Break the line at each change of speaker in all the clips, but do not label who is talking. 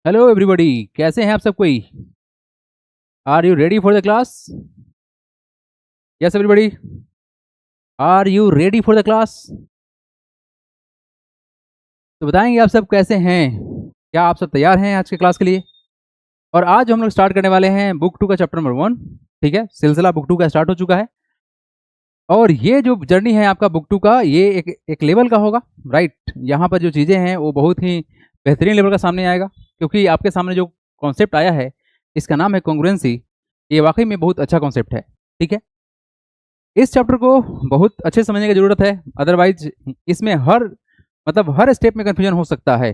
Hello everybody, कैसे हैं आप सब कोई? Are you ready for the class? Yes everybody, are you ready for the class? तो बताएंगे आप सब कैसे हैं? क्या आप सब तैयार हैं आज के क्लास के लिए? और आज हम लोग स्टार्ट करने वाले हैं बुक 2 का चैप्टर नंबर 1। ठीक है, सिलसिला बुक 2 का स्टार्ट हो चुका है। और ये जो जर्नी है आपका बुक 2 का, ये एक लेवल का होगा। राइट, यहाँ पर जो चीज़ें हैं वो बहुत ही बेहतरीन लेवल का सामने आएगा, क्योंकि आपके सामने जो कॉन्सेप्ट आया है इसका नाम है कॉन्ग्रुएंसी। ये वाकई में बहुत अच्छा कॉन्सेप्ट है। ठीक है, इस चैप्टर को बहुत अच्छे समझने की जरूरत है, अदरवाइज इसमें हर स्टेप में कन्फ्यूजन हो सकता है।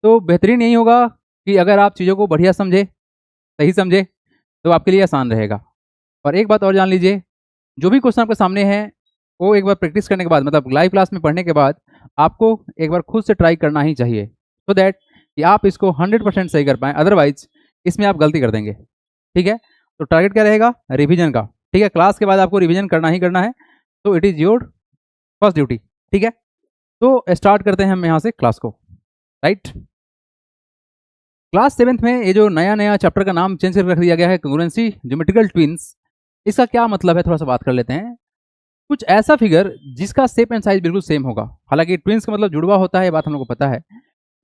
तो बेहतरीन यही होगा कि अगर आप चीज़ों को बढ़िया समझे, सही समझे, तो आपके लिए आसान रहेगा। और एक बात और जान लीजिए, जो भी क्वेश्चन आपके सामने है वो एक बार प्रैक्टिस करने के बाद, मतलब लाइव क्लास में पढ़ने के बाद, आपको एक बार खुद से ट्राई करना ही चाहिए, सो दैट कि आप इसको 100% सही कर पाएँ। अदरवाइज इसमें आप गलती कर देंगे। ठीक है, तो टारगेट क्या रहेगा? रिवीजन का। ठीक है, क्लास के बाद आपको रिवीजन करना ही करना है, तो it is your first duty. ठीक है, तो स्टार्ट करते हैं हम यहाँ से क्लास को। राइट, क्लास 7th में ये जो नया नया चैप्टर का नाम चेंज करके रख दिया गया है, कॉन्ग्रुएंसी ज्योमेट्रिकल ट्विन्स। इसका क्या मतलब है, थोड़ा सा बात कर लेते हैं। कुछ ऐसा फिगर जिसका शेप एंड साइज बिल्कुल सेम होगा। हालांकि ट्विन्स का मतलब जुड़वा होता है, ये बात हम लोग को पता है,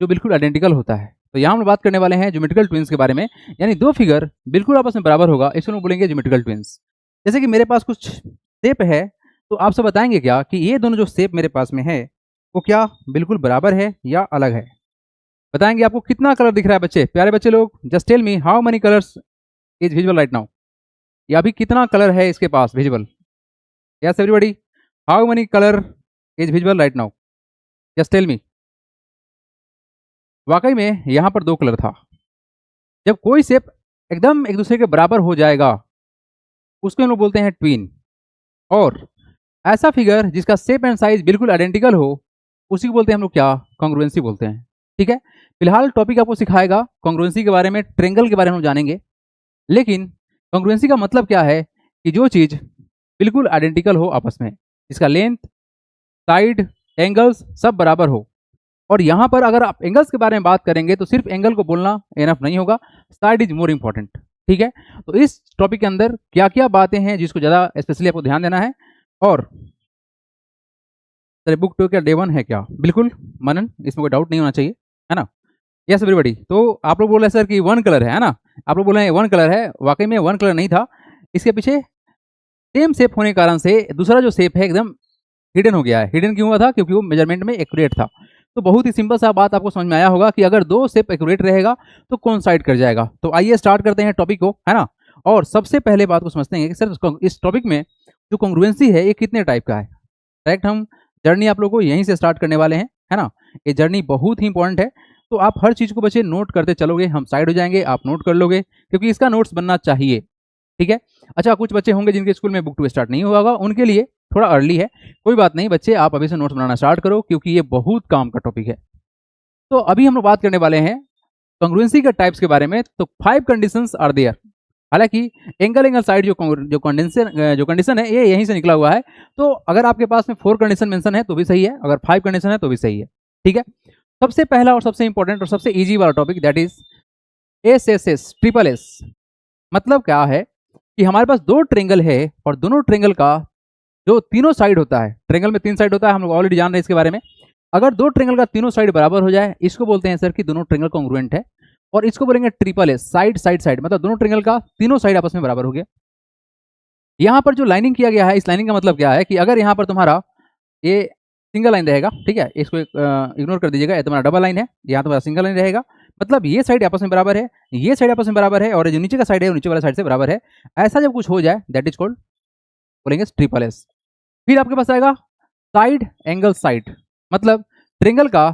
जो बिल्कुल आइडेंटिकल होता है। तो यहाँ हम लोग बात करने वाले हैं ज्योमेट्रिकल ट्विन्स के बारे में, यानी दो फिगर बिल्कुल आपस में बराबर होगा, इसको लोग बोलेंगे ज्योमेट्रिकल ट्विन्स। जैसे कि मेरे पास कुछ शेप है, तो आप सब बताएंगे क्या कि ये दोनों जो शेप मेरे पास में है वो क्या बिल्कुल बराबर है या अलग है? बताएंगे आपको कितना कलर दिख रहा है बच्चे, प्यारे बच्चे लोग? Just tell me how many colours is visible right now. या अभी कितना कलर है इसके पास visible? Yes everybody, how many colour is visible right now? Just tell me. वाकई में यहाँ पर दो कलर था। जब कोई शेप एकदम एक दूसरे के बराबर हो जाएगा उसको हम लोग बोलते हैं ट्विन। और ऐसा फिगर जिसका शेप एंड साइज बिल्कुल आइडेंटिकल हो, उसी को बोलते हैं हम लोग क्या? कॉन्ग्रुएंसी बोलते हैं। ठीक है, फिलहाल टॉपिक आपको सिखाएगा कॉन्ग्रुएंसी के बारे में, ट्रेंगल के बारे में हम जानेंगे। लेकिन कॉन्ग्रुएंसी का मतलब क्या है कि जो चीज बिल्कुल आइडेंटिकल हो आपस में, इसका लेंथ, साइड, एंगल्स सब बराबर हो। और यहाँ पर अगर आप एंगल्स के बारे में बात करेंगे तो सिर्फ एंगल को बोलना एनफ नहीं होगा, साइड इज मोर इंपॉर्टेंट। ठीक है, तो इस टॉपिक के अंदर क्या क्या बातें हैं जिसको ज़्यादा स्पेशली आपको ध्यान देना है। और सर बुक 2 का डे 1 है क्या? बिल्कुल मनन, इसमें कोई डाउट नहीं होना चाहिए, है ना? यस एवरीबॉडी, तो आप लोग बोल रहे हैं सर कि वन कलर है ना? आप लोग बोल रहे हैं वन कलर है, वाकई में वन कलर नहीं था। इसके पीछे सेम शेप होने के कारण से दूसरा जो शेप है एकदम हिडन हो गया है। हिडन क्यों हुआ था? क्योंकि वो मेजरमेंट में एक्यूरेट था। तो बहुत ही सिंपल सा बात आपको समझ में आया होगा कि अगर दो शेप एक्यूरेट रहेगा तो कौन साइड कर जाएगा। तो आइए स्टार्ट करते हैं टॉपिक को, है ना? और सबसे पहले बात को समझते हैं कि सर इस टॉपिक में जो कॉन्ग्रुएंसी है ये कितने टाइप का है। डायरेक्ट हम जर्नी आप लोगों को यहीं से स्टार्ट करने वाले हैं, है ना? ये जर्नी बहुत ही इंपॉर्टेंट है, तो आप हर चीज़ को बच्चे नोट करते चलोगे, हम साइड हो जाएंगे, आप नोट कर लोगे, क्योंकि इसका नोट्स बनना चाहिए। ठीक है, अच्छा कुछ बच्चे होंगे जिनके स्कूल में बुक 2 स्टार्ट नहीं हुआ होगा, उनके लिए थोड़ा अर्ली है। कोई बात नहीं बच्चे, आप अभी से नोट्स बनाना स्टार्ट करो, क्योंकि ये बहुत काम का टॉपिक है। तो अभी हम लोग बात करने वाले हैं कॉन्ग्रुएंसी के टाइप्स के बारे में। तो 5 कंडीशंस आर देयर। हालांकि एंगल साइड जो कंडीशन है ये यहीं से निकला हुआ है। तो अगर आपके पास में 4 कंडीशन मेंशन है तो भी सही है, अगर 5 कंडीशन है तो भी सही है। ठीक है, सबसे पहला और सबसे इंपॉर्टेंट और सबसे इजी वाला topic, that is S triple S. मतलब क्या है कि हमारे पास दो ट्रेंगल है और दोनों ट्रेंगल का जो तीनों साइड होता है, ट्रेंगल में 3 साइड होता है, हम लोग ऑलरेडी जान रहे हैं इसके बारे में। अगर दो ट्रेंगल का तीनों साइड बराबर हो जाए, इसको बोलते हैं सर कि दोनों ट्रेंगल कॉन्ग्रुएंट है। और इसको बोलेंगे triple S, side side side, मतलब दोनों ट्रेंगल का तीनों साइड आपस में बराबर हो गया। यहाँ पर जो लाइनिंग किया गया है, इस लाइनिंग का मतलब क्या है कि अगर यहाँ पर तुम्हारा ये सिंगल लाइन रहेगा, ठीक है, इसको इग्नोर कर दीजिएगा, ये तुम्हारा डबल लाइन है, यहाँ तुम्हारा सिंगल लाइन रहेगा, मतलब ये साइड आपस में बराबर है, ये साइड आपस में बराबर है, और जो नीचे का साइड है वो नीचे वाला साइड से बराबर है। ऐसा जब कुछ हो जाए दैट इज कॉल्ड, बोलेंगे ट्रिपल एस। फिर आपके पास आएगा साइड एंगल साइड, मतलब ट्रेंगल का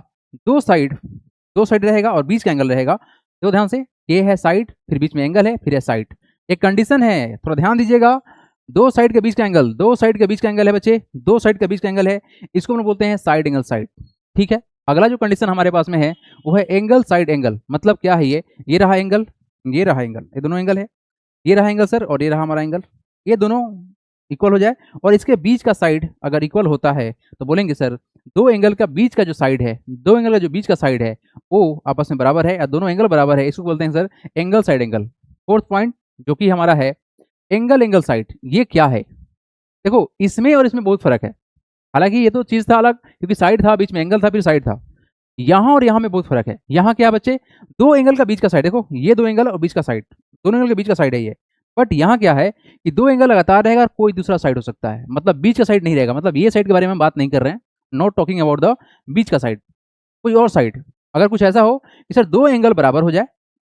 दो साइड रहेगा और बीच का एंगल रहेगा। तो ध्यान से, ये है साइड, फिर बीच में एंगल है, फिर है साइड। एक कंडीशन है, थोड़ा ध्यान दीजिएगा, दो साइड के बीच का एंगल, दो साइड के बीच का एंगल है बच्चे, दो साइड के बीच का एंगल है, इसको हम बोलते हैं साइड एंगल साइड। ठीक है, अगला जो कंडीशन हमारे पास में है वो है एंगल साइड एंगल। मतलब क्या है, ये रहा एंगल, ये रहा एंगल, ये दोनों एंगल है, ये रहा एंगल सर और ये रहा हमारा एंगल, ये दोनों इक्वल हो जाए और इसके बीच का साइड अगर इक्वल होता है तो बोलेंगे सर दो एंगल का बीच का जो साइड है, दो एंगल का जो बीच का साइड है वो आपस में बराबर है या दोनों एंगल बराबर है, इसको बोलते हैं sir angle side angle. Fourth point जो कि हमारा है एंगल एंगल साइड, ये क्या है? देखो इसमें और इसमें बहुत फर्क है। हालांकि ये तो चीज था अलग, क्योंकि साइड था, बीच में एंगल था, फिर साइड था। यहाँ और यहाँ में बहुत फर्क है। यहाँ क्या बच्चे, दो एंगल का बीच का साइड, देखो ये दो एंगल और बीच का साइड, दोनों एंगल के बीच का साइड है ये। बट यहाँ क्या है कि दो एंगल लगातार रहेगा और कोई दूसरा साइड हो सकता है, मतलब बीच का साइड नहीं रहेगा। मतलब ये साइड के बारे में बात नहीं कर रहे हैं, not talking about the beach का साइड, कोई और साइड। अगर कुछ ऐसा हो कि सर दो एंगल बराबर हो जाए,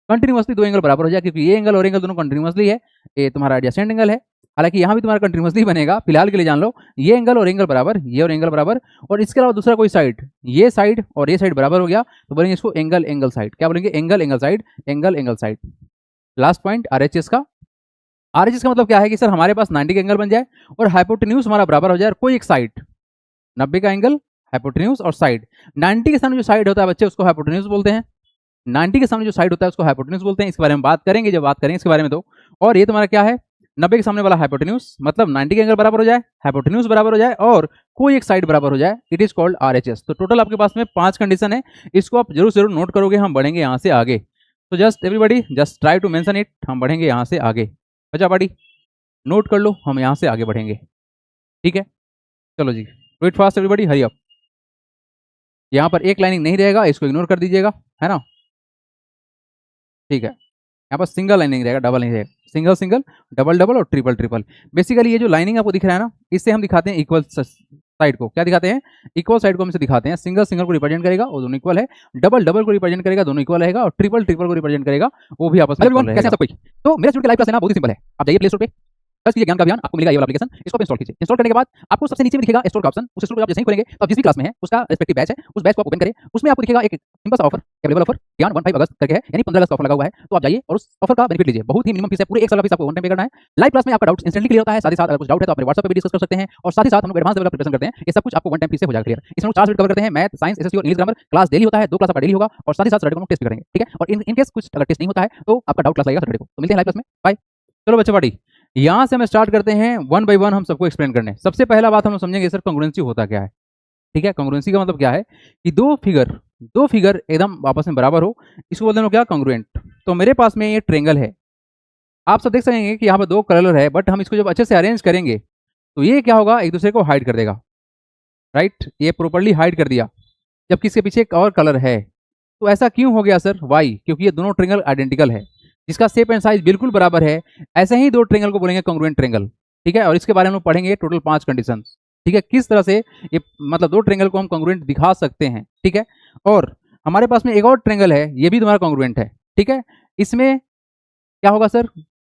कंटिन्यूअसली दो एंगल बराबर हो जाए, क्योंकि ये एंगल और एंगल दोनों कंटिन्यूअसली है, ये तुम्हारा एडजेसेंट एंगल है। हालांकि यहाँ भी तुम्हारा कंटिन्यूअसली बनेगा, फिलहाल के लिए जान लो ये एंगल और एंगल बराबर, ये और एंगल बराबर, और इसके अलावा दूसरा कोई साइड, ये साइड और ये साइड बराबर हो गया, तो बोलेंगे इसको एंगल एंगल साइड। क्या बोलेंगे? Angle angle side, angle angle side. Last point RHS का। आरएचएस का मतलब क्या है कि सर हमारे पास 90 का एंगल बन जाए और हाइपोटेन्यूज हमारा बराबर हो जाए, और कोई एक साइड 90 का एंगल, हाइपोटेन्यूज और साइड। 90 के सामने जो साइड होता है बच्चे उसको हाइपोटेन्यूज बोलते हैं, 90 के सामने जो साइड होता है उसको हाइपोटेन्यूज बोलते हैं। इसके बारे में बात करेंगे जब बात करेंगे इसके बारे में। तो और ये तुम्हारा क्या है, 90 के सामने वाला हाइपोटेन्यूज, मतलब 90 के एंगल बराबर हो जाए, हाइपोटेन्यूज बराबर हो जाए और कोई एक साइड बराबर हो जाए, इट इज कॉल्ड आरएचएस। तो टोटल आपके पास में 5 कंडीशन है, इसको आप जरूर जरूर नोट करोगे, हम बढ़ेंगे यहाँ से आगे। तो just everybody just try to mention it, हम बढ़ेंगे यहाँ से आगे। बचा पार्टी नोट कर लो, हम यहाँ से आगे बढ़ेंगे, ठीक है? चलो जी, do it fast everybody, hurry up. यहाँ पर एक लाइनिंग नहीं रहेगा, इसको इग्नोर कर दीजिएगा, है ना? ठीक है, यहाँ पर सिंगल लाइनिंग रहेगा, डबल नहीं रहेगा, सिंगल सिंगल, डबल डबल और ट्रिपल ट्रिपल। बेसिकली ये जो लाइनिंग आपको दिख रहा है ना, इससे हम दिखाते हैं इक्वल साइड को। क्या दिखाते हैं? इक्वल साइड को हम इसे दिखाते हैं। सिंगल सिंगल को रिप्रेजेंट करेगा, वो दोनों इक्वल है, डबल डबल को रिप्रेजेंट करेगा, दोनों इक्वल रहेगा, और ट्रिपल ट्रिपल को रिप्रेजेंट करेगा, वो भी आपस में इक्वल रहेगा। कैसे सब कोई? तो मेरा स्टूडेंट का लाइव क्लास लेना बहुत ही सिंपल है। आप जाइए प्ले स्टोर पे, सर्च कीजिए ज्ञान का अभियान, आपको मिलेगा ये वाला एप्लीकेशन, इसको आप इंस्टॉल कीजिए। इंस्टॉल करने के बाद आपको सबसे नीचे में दिखेगा स्टोर का ऑप्शन, उस स्टोर को आप जैसे ही खोलेंगे तो आप जिस भी क्लास में है उसका रिस्पेक्टिव बैच है, उस बैच को आप ओपन करें, उसमें आपको दिखेगा एक सिंपल सा ऑफर, अवेलेबल ऑफर ज्ञान 15 अगस्त करके है, यानी 15 अगस्त ऑफर लगा हुआ है। तो आप जाइए और उस ऑफर का बेनिफिट लीजिए। बहुत ही मिनिमम फीस है, पूरे 1 साल का फीस आपको वन टाइम पे करना है। लाइव क्लास में आपका डाउट इंस्टेंटली क्लियर होता है, साथ ही साथ अगर कुछ डाउट है तो आप मेरे व्हाट्सएप पे भी डिस्कस कर सकते हैं, और साथ ही साथ हम लोग एडवांस लेवल का प्रिपरेशन करते हैं। ये सब कुछ आपको वन टाइम फीस से हो जाएगा क्लियर। इसमें 4 सब्जेक्ट कवर करते हैं, मैथ, साइंस, एसएससी और इंग्लिश ग्रामर। क्लास डेली होता है, 2 क्लास का डेली होगा, और साथ ही साथ सैटरडे को टेस्ट भी करेंगे, ठीक है? और इन केस कुछ अगर टेस्ट नहीं होता है तो आपका डाउट क्लास लगेगा सैटरडे को। तो मिलते हैं लाइव क्लास में, बाय। चलो बच्चे पार्टी, यहां से हम स्टार्ट करते हैं वन बाय वन हम सबको एक्सप्लेन करने। सबसे पहला बात हम लोग समझेंगे सर कांग्रुएंसी होता क्या है, ठीक है? कांग्रुएंसी का मतलब क्या है कि दो फिगर एकदम आपस में बराबर हो, इसको बोलते हैं क्या? कांग्रुएंट। तो मेरे पास में ये ट्रायंगल है, आप सब देख सकेंगे कि यहाँ पर 2 कलर है, बट हम इसको जब अच्छे से अरेंज करेंगे तो ये क्या होगा, एक दूसरे को हाइड कर देगा, राइट? ये प्रॉपर्ली हाइड कर दिया, जबकि इसके पीछे एक और कलर है। तो ऐसा क्यों हो गया सर? वाई? क्योंकि ये दोनों ट्रायंगल आइडेंटिकल है, जिसका शेप एंड साइज बिल्कुल बराबर है। ऐसे ही 2 ट्रायंगल को बोलेंगे कांग्रुएंट ट्रायंगल, ठीक है? और इसके बारे में हम लोग पढ़ेंगे टोटल 5 कंडीशन, ठीक है? किस तरह से ये मतलब 2 ट्रायंगल को हम कांग्रुएंट दिखा सकते हैं, ठीक है? और हमारे पास में एक और ट्रायंगल है, ये भी तुम्हारा कांग्रुएंट है, ठीक है? इसमें क्या होगा सर?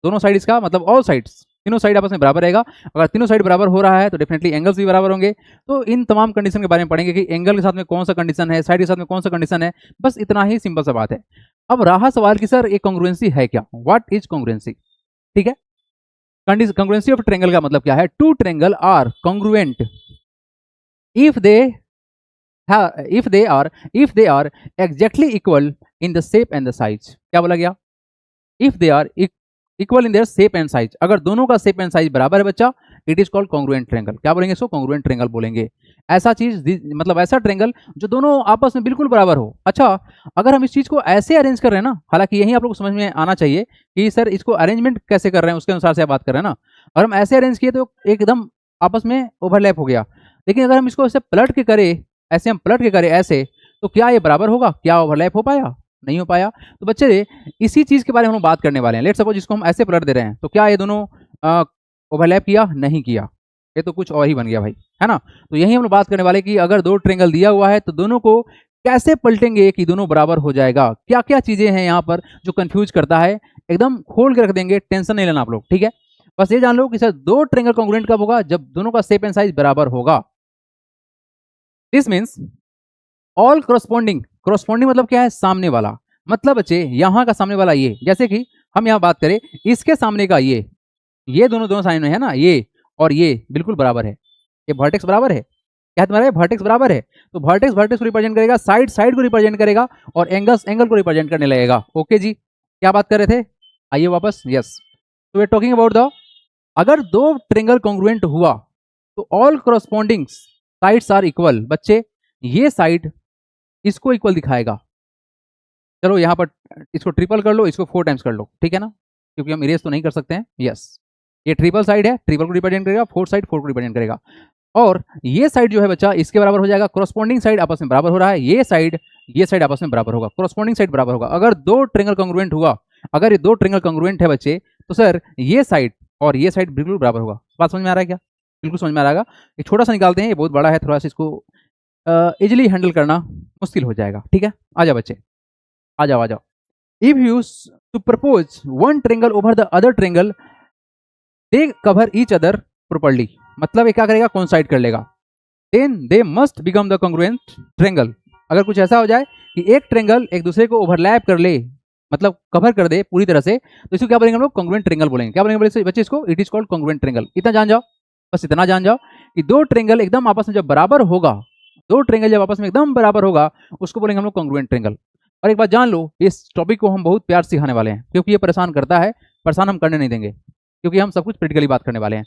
दोनों साइड इसका मतलब ऑल साइड्स, तीनों साइड आपस में बराबर रहेगा। अगर तीनों साइड बराबर हो रहा है तो डेफिनेटली एंगल्स भी बराबर होंगे। तो इन तमाम कंडीशन के बारे में पढ़ेंगे कि एंगल के साथ में कौन सा कंडीशन है, साइड के साथ में कौन सा कंडीशन है, बस इतना ही सिंपल सा बात है। अब रहा सवाल कि सर ये कांग्रुएंसी है क्या? व्हाट इज कांग्रुएंसी, ठीक है? कांग्रुएंसी ऑफ ट्रायंगल का मतलब क्या है? 2 triangle are congruent if they are exactly equal in the shape and the size. क्या बोला गया? If they are equal in their shape and size, अगर दोनों का शेप एंड साइज बराबर है बच्चा, it is called congruent triangle. क्या बोलेंगे इसको? कांग्रुएंट ट्रायंगल बोलेंगे। ऐसा चीज मतलब ऐसा ट्रायंगल जो दोनों आपस में बिल्कुल बराबर हो। अच्छा, अगर हम इस चीज को ऐसे अरेंज कर रहे हैं ना, हालांकि यही आप लोग को समझ में आना चाहिए कि सर इसको अरेंजमेंट कैसे कर रहे हैं, उसके अनुसार से आप बात कर रहे हैं ना। अगर हम ऐसे अरेंज किए तो एकदम आपस में ओवरलैप हो गया, लेकिन अगर हम इसको ऐसे पलट के करें, ऐसे हम पलट के करें ऐसे, तो क्या ये बराबर होगा? क्या ओवरलैप हो पाया? नहीं हो पाया। तो बच्चे इसी चीज के बारे में हम बात करने वाले हैं। लेट्स सपोज इसको हम ऐसे पलट दे रहे हैं, तो क्या ये दोनों ओवरलैप किया? नहीं किया, ये तो कुछ और ही बन गया भाई, है ना? तो यही हम लोग बात करने वाले कि अगर 2 ट्रायंगल दिया हुआ है तो दोनों को कैसे पलटेंगे कि दोनों बराबर हो जाएगा। क्या क्या चीजें हैं यहाँ पर जो कंफ्यूज करता है, एकदम खोल के रख देंगे, टेंशन नहीं लेना आप लोग, ठीक है? बस ये जान लो कि सर 2 ट्रायंगल कांग्रुएंट कब होगा? जब दोनों का शेप एंड साइज बराबर होगा। दिस मीन्स ऑल कॉरस्पॉन्डिंग मतलब क्या है? सामने वाला। मतलब बच्चे यहाँ का सामने वाला ये, जैसे कि हम यहाँ बात करें इसके सामने का ये दोनों साइड में है ना, ये और ये बिल्कुल बराबर है, ये वर्टेक्स बराबर है। क्या तुम्हारा वर्टेक्स बराबर है? तो वर्टेक्स को रिप्रेजेंट करेगा, साइड को रिप्रेजेंट करेगा, और एंगल को रिप्रेजेंट करने लगेगा। ओके जी, क्या बात कर रहे थे? आइए वापस। यस, तो we are talking about the, अगर 2 ट्रायंगल कांग्रुएंट हुआ तो all corresponding sides are equal. बच्चे ये साइड इसको इक्वल दिखाएगा। चलो यहाँ पर इसको ट्रिपल कर लो, इसको 4 टाइम्स कर लो, ठीक है ना, क्योंकि हम इरेज तो नहीं कर सकते हैं। यस, ये ट्रिपल साइड है, ट्रिपल को रिप्रेजेंट करेगा, 4 साइड 4 को रिप्रेजेंट करेगा। और ये साइड जो है बच्चा इसके बराबर हो जाएगा, कोरस्पॉन्डिंग साइड आपस में बराबर हो रहा है, ये साइड आपस में बराबर होगा, कोरस्पॉन्डिंग साइड बराबर होगा। अगर दो ट्रिंगल कॉन्ग्रुएंट हुआ, अगर ये दो ट्रिंगल कॉन्ग्रुएंट है बच्चे, तो सर ये साइड और ये साइड बिल्कुल बराबर होगा। बात समझ में आ रहा है क्या? बिल्कुल समझ में आ रहा है। ये छोटा सा निकालते हैं, ये बहुत बड़ा है, थोड़ा सा इसको इजिली हैंडल करना मुश्किल हो जाएगा, ठीक है। आ जाओ बच्चे, आ जाओ आ जाओ। If you superpose one triangle over the other triangle, they cover each other properly. मतलब ये क्या करेगा, कोइंसाइड कर लेगा। Then they must become the congruent triangle. अगर कुछ ऐसा हो जाए कि एक ट्रिंगल एक दूसरे को ओवरलैप कर ले, मतलब कवर कर दे पूरी तरह से, तो इसको क्या बोलेंगे हम लोग, कॉन्ग्रुएंट ट्रिंगल बोलेंगे। क्या बोलेंगे बच्चे इसको? It is called congruent triangle. इतना जान जाओ, बस इतना जान जाओ कि दो ट्रिंगल एकदम आपस में जब बराबर होगा, दो ट्रिंगल जब आपस में एकदम बराबर होगा, उसको बोलेंगे हम लोग कॉन्ग्रुएंट ट्रिंगल। और एक बात जान लो, इस टॉपिक को हम बहुत प्यार सिखाने वाले हैं, क्योंकि ये परेशान करता है, परेशान हम करने नहीं देंगे, क्योंकि हम सब कुछ प्रैक्टिकली बात करने वाले हैं।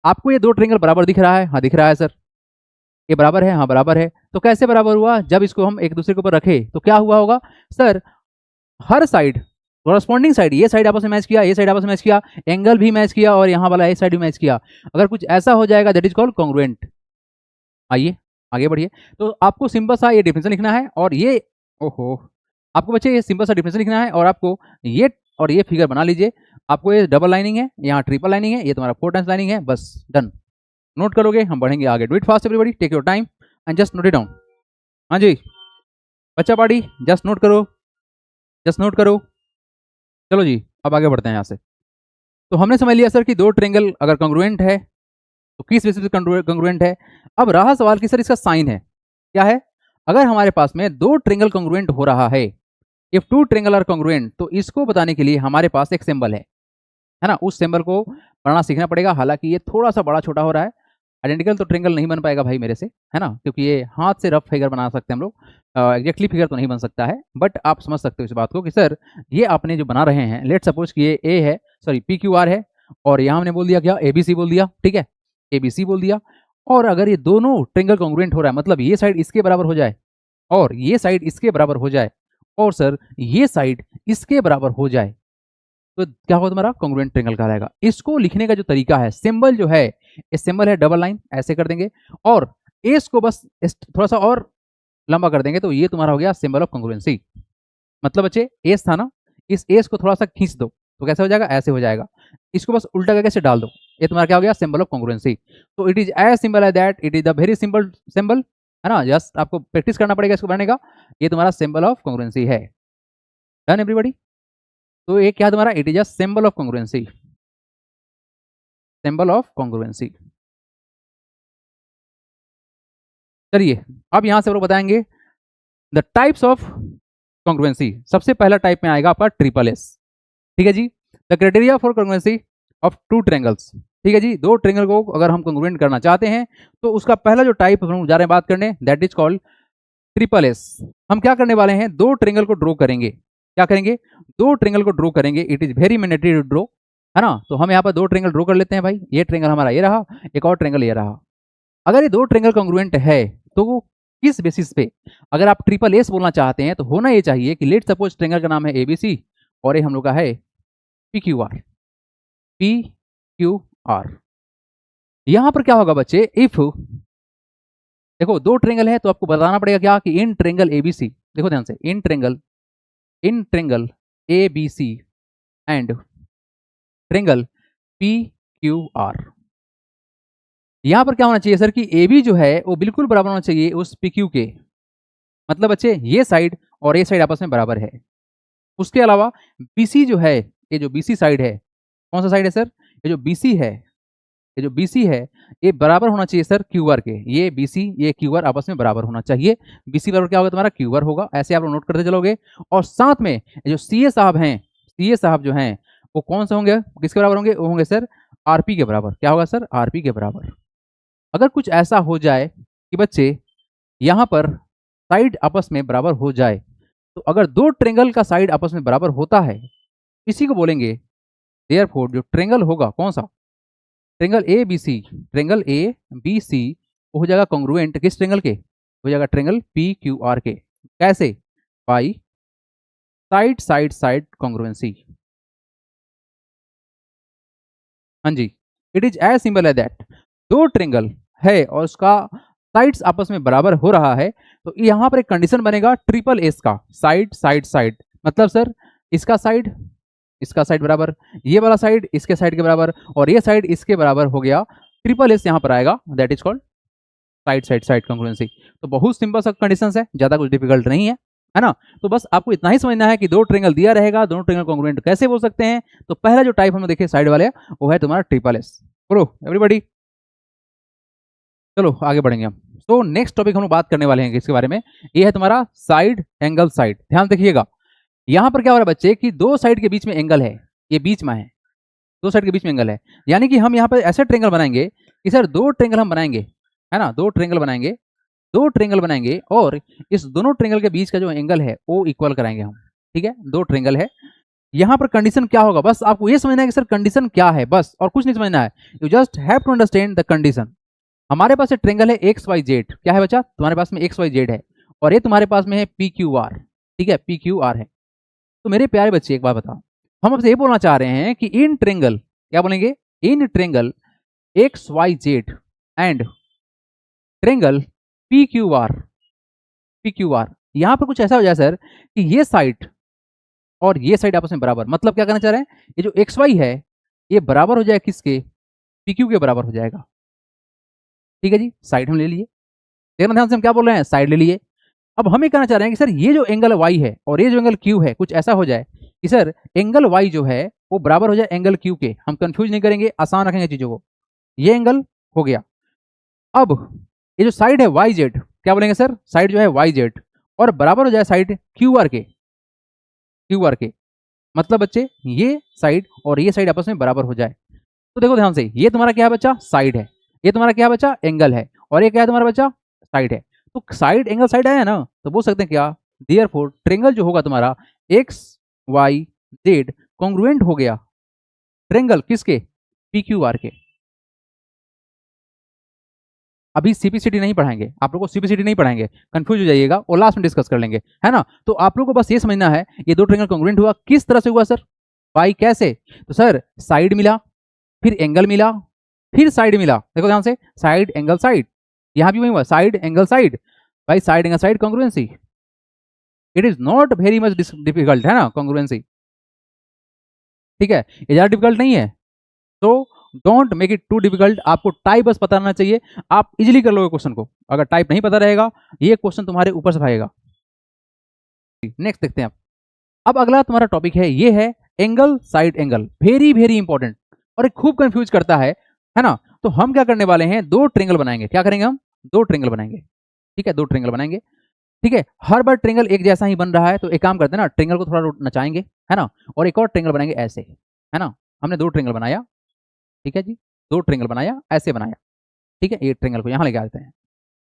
आपको ये दो ट्रिंगल बराबर दिख रहा है? हाँ दिख रहा है सर। ये बराबर है? हाँ बराबर है। तो कैसे बराबर हुआ? जब इसको हम एक दूसरे के ऊपर रखे तो क्या हुआ होगा सर, हर साइड कॉरस्पॉन्डिंग साइड, ये साइड आपस में मैच किया, ये साइड आपस में मैच किया, एंगल भी मैच किया, और यहाँ वाला ये साइड भी मैच किया। अगर कुछ ऐसा हो जाएगा, दैट इज कॉल्ड कॉन्ग्रुएंट। आइए आगे बढ़िए। तो आपको सिंपल सा ये डिफरेंस लिखना है, और ये ओहो, आपको बच्चे ये सिंपल सा डिफरेंस लिखना है, और आपको ये और ये फिगर बना लीजिए। आपको ये डबल लाइनिंग है, यहाँ ट्रिपल लाइनिंग है, ये तुम्हारा 4 टाइम्स लाइनिंग है, बस डन। नोट करोगे, हम बढ़ेंगे आगे। Do it fast everybody, take your time and just note it down. हाँ जी बच्चा पार्टी, जस्ट नोट करो, जस्ट नोट करो। चलो जी, अब आगे बढ़ते हैं यहाँ से। तो हमने समझ लिया सर कि दो ट्रेंगल अगर कॉन्ग्रुएंट है तो किस बेसिस पे कॉन्ग्रुएंट है। अब रहा सवाल कि सर इसका साइन है क्या है। अगर हमारे पास में दो ट्रेंगल कॉन्ग्रुएंट हो रहा है, if two triangle are congruent, तो इसको बताने के लिए हमारे पास एक सिंबल है ना, उस सिंबल को पढ़ना सीखना पड़ेगा। हालांकि ये थोड़ा सा बड़ा छोटा हो रहा है, आइडेंटिकल तो ट्रेंगल नहीं बन पाएगा भाई मेरे से, है ना, क्योंकि ये हाथ से रफ फिगर बना सकते हैं हम लोग, एग्जैक्टली फिगर तो नहीं बन सकता है, बट आप समझ सकते हो इस बात को कि सर ये आपने जो बना रहे हैं, लेट सपोज कि ये ए है, सॉरी पी क्यू आर है, और यहाँ हमने बोल दिया क्या, ए बी सी बोल दिया, ठीक है, ए बी सी बोल दिया। और अगर ये दोनों ट्रेंगल कॉन्ग्रुएंट हो रहा है, मतलब ये साइड इसके बराबर हो जाए और ये साइड इसके बराबर हो जाए, और सर ये साइड इसके बराबर हो जाए, तो क्या होगा, तुम्हारा कॉन्ग्रुएंट ट्रेंगल कहलाएगा। इसको लिखने का जो तरीका है, सिंबल जो है, इस सिंबल है डबल लाइन, ऐसे कर देंगे, और एस को बस थोड़ा सा और लंबा कर देंगे, तो ये तुम्हारा हो गया सिंबल ऑफ कॉन्ग्रुएंसी। मतलब बच्चे एस था ना, इस एस को थोड़ा सा खींच दो तो कैसे हो जाएगा, ऐसे हो जाएगा। इसको बस उल्टा करके से डाल दो, ये तुम्हारा क्या हो गया, सिंबल ऑफ कॉन्ग्रुएंसी। तो it is as symbol as that, it is the very simple symbol, है ना, जस्ट आपको प्रैक्टिस करना पड़ेगा इसको बनाने का। ये तुम्हारा सिंबल ऑफ कॉन्ग्रुएंसी है। Done everybody. तो ये क्या तुम्हारा, it is a symbol of congruency, symbol of congruency. चलिए अब यहां से हम लोग बताएंगे द टाइप्स ऑफ कॉन्ग्रुएंसी। सबसे पहला टाइप में आएगा आपका ट्रिपल एस, ठीक है जी। The criteria for congruency of two triangles, ठीक है जी। दो ट्रेंगल को अगर हम कॉन्ग्रुएंट करना चाहते हैं, तो उसका पहला जो टाइप हम जा रहे हैं बात करने, that is called triple S. हम क्या करने वाले हैं, दो ट्रेंगल को ड्रॉ करेंगे। क्या करेंगे, दो ट्रेंगल को ड्रॉ करेंगे। It is very mandatory to draw, है ना। तो हम यहाँ पर दो ट्रेंगल ड्रॉ कर लेते हैं भाई। ये ट्रेंगल हमारा ये रहा, एक और ट्रेंगल ये रहा। अगर ये दो ट्रेंगल कॉन्ग्रुएंट है, तो वो किस बेसिस पे, अगर आप ट्रिपल एस बोलना चाहते हैं, तो होना ये चाहिए कि लेट सपोज ट्रेंगल का नाम है एबीसी, और ये हम लोग का है P Q are, P Q R. यहां पर क्या होगा बच्चे, इफ देखो दो ट्रेंगल है, तो आपको बताना पड़ेगा क्या, कि इन ट्रेंगल एबीसी, देखो ध्यान से, in triangle A B C and triangle P Q R. यहां पर क्या होना चाहिए सर, कि ए बी जो है वो बिल्कुल बराबर होना चाहिए उस पी क्यू के। मतलब बच्चे ये साइड और ये साइड आपस में बराबर है। उसके अलावा बीसी जो है, ये जो बीसी साइड है, कौन सा साइड है सर, ये जो बीसी है, ये जो बीसी है, ये बराबर होना चाहिए सर क्यू आर के। ये बीसी ये क्यू आर आपस में बराबर होना चाहिए। बीसी बराबर क्या होगा तुम्हारा, क्यू आर होगा। ऐसे आप लोग नोट करते चलोगे। और साथ में जो सी ए साहब हैं, सी ए साहब जो हैं, वो कौन से होंगे, किसके बराबर होंगे, वो होंगे सर आरपी के बराबर। क्या होगा सर, आरपी के बराबर। अगर कुछ ऐसा हो जाए कि बच्चे यहाँ पर साइड आपस में बराबर हो जाए, तो अगर दो ट्रेंगल का साइड आपस में बराबर होता है, इसी को बोलेंगे देयरफॉर जो ट्रेंगल होगा, कौन सा, triangle A B C, triangle A B C, वो हो जाएगा कॉन्ग्रुएंट किस ट्रेंगल के, हो जाएगा triangle P Q R K. कैसे? By side side side congruency. हाँ जी, it is as simple as that. दो ट्रेंगल है और उसका साइड्स आपस में बराबर हो रहा है, तो यहाँ पर एक कंडीशन बनेगा ट्रिपल एस का, साइड साइड साइड। मतलब सर इसका साइड बराबर, ये वाला साइड इसके साइड के बराबर, और ये साइड इसके बराबर हो गया। ट्रिपल एस यहाँ पर आएगा, that is called side side side congruency. तो बहुत सिंपल सा कंडीशन है, ज्यादा कुछ डिफिकल्ट नहीं है ना। तो बस आपको इतना ही समझना है कि दो ट्रेंगल दिया रहेगा, दोनों ट्रेंगल कॉन्ग्रुएंट कैसे बोल सकते हैं। तो पहला जो टाइप हम देखे साइड वाले, वो है तुम्हारा ट्रिपल एस। बोलो एवरीबॉडी, चलो आगे बढ़ेंगे हम। तो नेक्स्ट टॉपिक हम लोग बात करने वाले हैं इसके बारे में, ये है तुम्हारा साइड एंगल साइड। ध्यान देखिएगा, यहां पर क्या हो रहा है बच्चे कि दो साइड के बीच में एंगल है, ये बीच में है, दो साइड के बीच में एंगल है। यानी कि हम यहाँ पर ऐसे ट्रेंगल बनाएंगे कि सर दो ट्रेंगल हम बनाएंगे, है ना, दो ट्रेंगल बनाएंगे और इस दोनों ट्रेंगल के बीच का जो एंगल है वो इक्वल कराएंगे हम। ठीक है, दो ट्रेंगल है, यहाँ पर कंडीशन क्या होगा, बस आपको ये समझना है कि सर कंडीशन क्या है, बस और कुछ नहीं समझना है। You just have to understand the condition. हमारे पास ट्रेंगल है एक्स वाई जेड। क्या है बच्चा? तुम्हारे पास में एक्स वाई जेड है, और ये तुम्हारे पास में है पी क्यू आर। ठीक है, पी क्यू आर है। तो मेरे प्यारे बच्चे एक बात बताओ, हम आपसे ये बोलना चाह रहे हैं कि इन ट्रेंगल, क्या बोलेंगे, in triangle X Y Z and triangle P Q R, यहां पर कुछ ऐसा हो जाए सर कि ये साइड और ये साइड आपस में बराबर। मतलब क्या करना चाह रहे हैं, ये जो एक्स वाई है ये बराबर हो जाए किसके, पी क्यू के बराबर हो जाएगा। ठीक है जी, साइड हम ले लिए, देखना ध्यान से हम क्या बोल रहे हैं, साइड ले लिए। अब हम ये कहना चाह रहे हैं कि सर ये जो एंगल वाई है और ये जो एंगल क्यू है, कुछ ऐसा हो जाए कि सर एंगल वाई जो है वो बराबर हो जाए एंगल क्यू के। हम कंफ्यूज नहीं करेंगे, आसान रखेंगे चीजों को। ये एंगल हो गया। अब ये जो साइड है वाई जेड, क्या बोलेंगे सर, साइड जो है वाई जेड और बराबर हो जाए साइड क्यू आर के, मतलब बच्चे ये साइड और ये साइड आपस में बराबर हो जाए। तो देखो ध्यान से, ये तुम्हारा क्या है बच्चा, साइड है, ये तुम्हारा क्या है बच्चा, एंगल है, और ये क्या है तुम्हारा बच्चा, साइड है। तो साइड एंगल साइड आया ना, तो बोल सकते हैं क्या, देयरफॉर ट्रेंगल जो होगा तुम्हारा एक्स वाई जेड कॉन्ग्रुएंट हो गया ट्रेंगल किसके, पी क्यू आर के। अभी सीपीसीटी नहीं पढ़ाएंगे, आप लोग को सीपीसीटी नहीं पढ़ाएंगे, कंफ्यूज हो जाइएगा, और लास्ट में डिस्कस कर लेंगे, है ना। तो आप लोग को बस ये समझना है ये दो ट्रेंगल कॉन्ग्रुएंट हुआ, किस तरह से हुआ सर, वाई कैसे, तो सर साइड मिला, फिर एंगल मिला, फिर साइड मिला। देखो ध्यान से, साइड एंगल साइड, यहां भी वही हुआ, साइड एंगल साइड, भाई side angle side congruency. It is not very much difficult, है ना कॉन्ग्रुएंसी। ठीक है, ये ज्यादा डिफिकल्ट नहीं है, तो don't make it too difficult. आपको टाइप बस पता रहना चाहिए, आप इजीली कर लोगे क्वेश्चन को। अगर टाइप नहीं पता रहेगा, ये क्वेश्चन तुम्हारे ऊपर से भागेगा। नेक्स्ट देखते हैं आप। अब अगला तुम्हारा टॉपिक है, ये है angle side angle, very very important, और एक खूब कंफ्यूज करता है ना। तो हम क्या करने वाले हैं, दो ट्रेंगल बनाएंगे। क्या करेंगे हम, दो ट्रेंगल बनाएंगे। ठीक है, दो ट्रेंगल बनाएंगे। ठीक है, हर बार ट्रेंगल एक जैसा ही बन रहा है, तो एक काम करते हैं ना, ट्रेंगल को थोड़ा नचाएंगे, है ना, और एक और ट्रेंगल बनाएंगे ऐसे, है ना। हमने दो ट्रेंगल बनाया, ठीक है जी, दो ट्रेंगल बनाया, ऐसे बनाया। ठीक है, एक ट्रेंगल को यहाँ लेके आते हैं,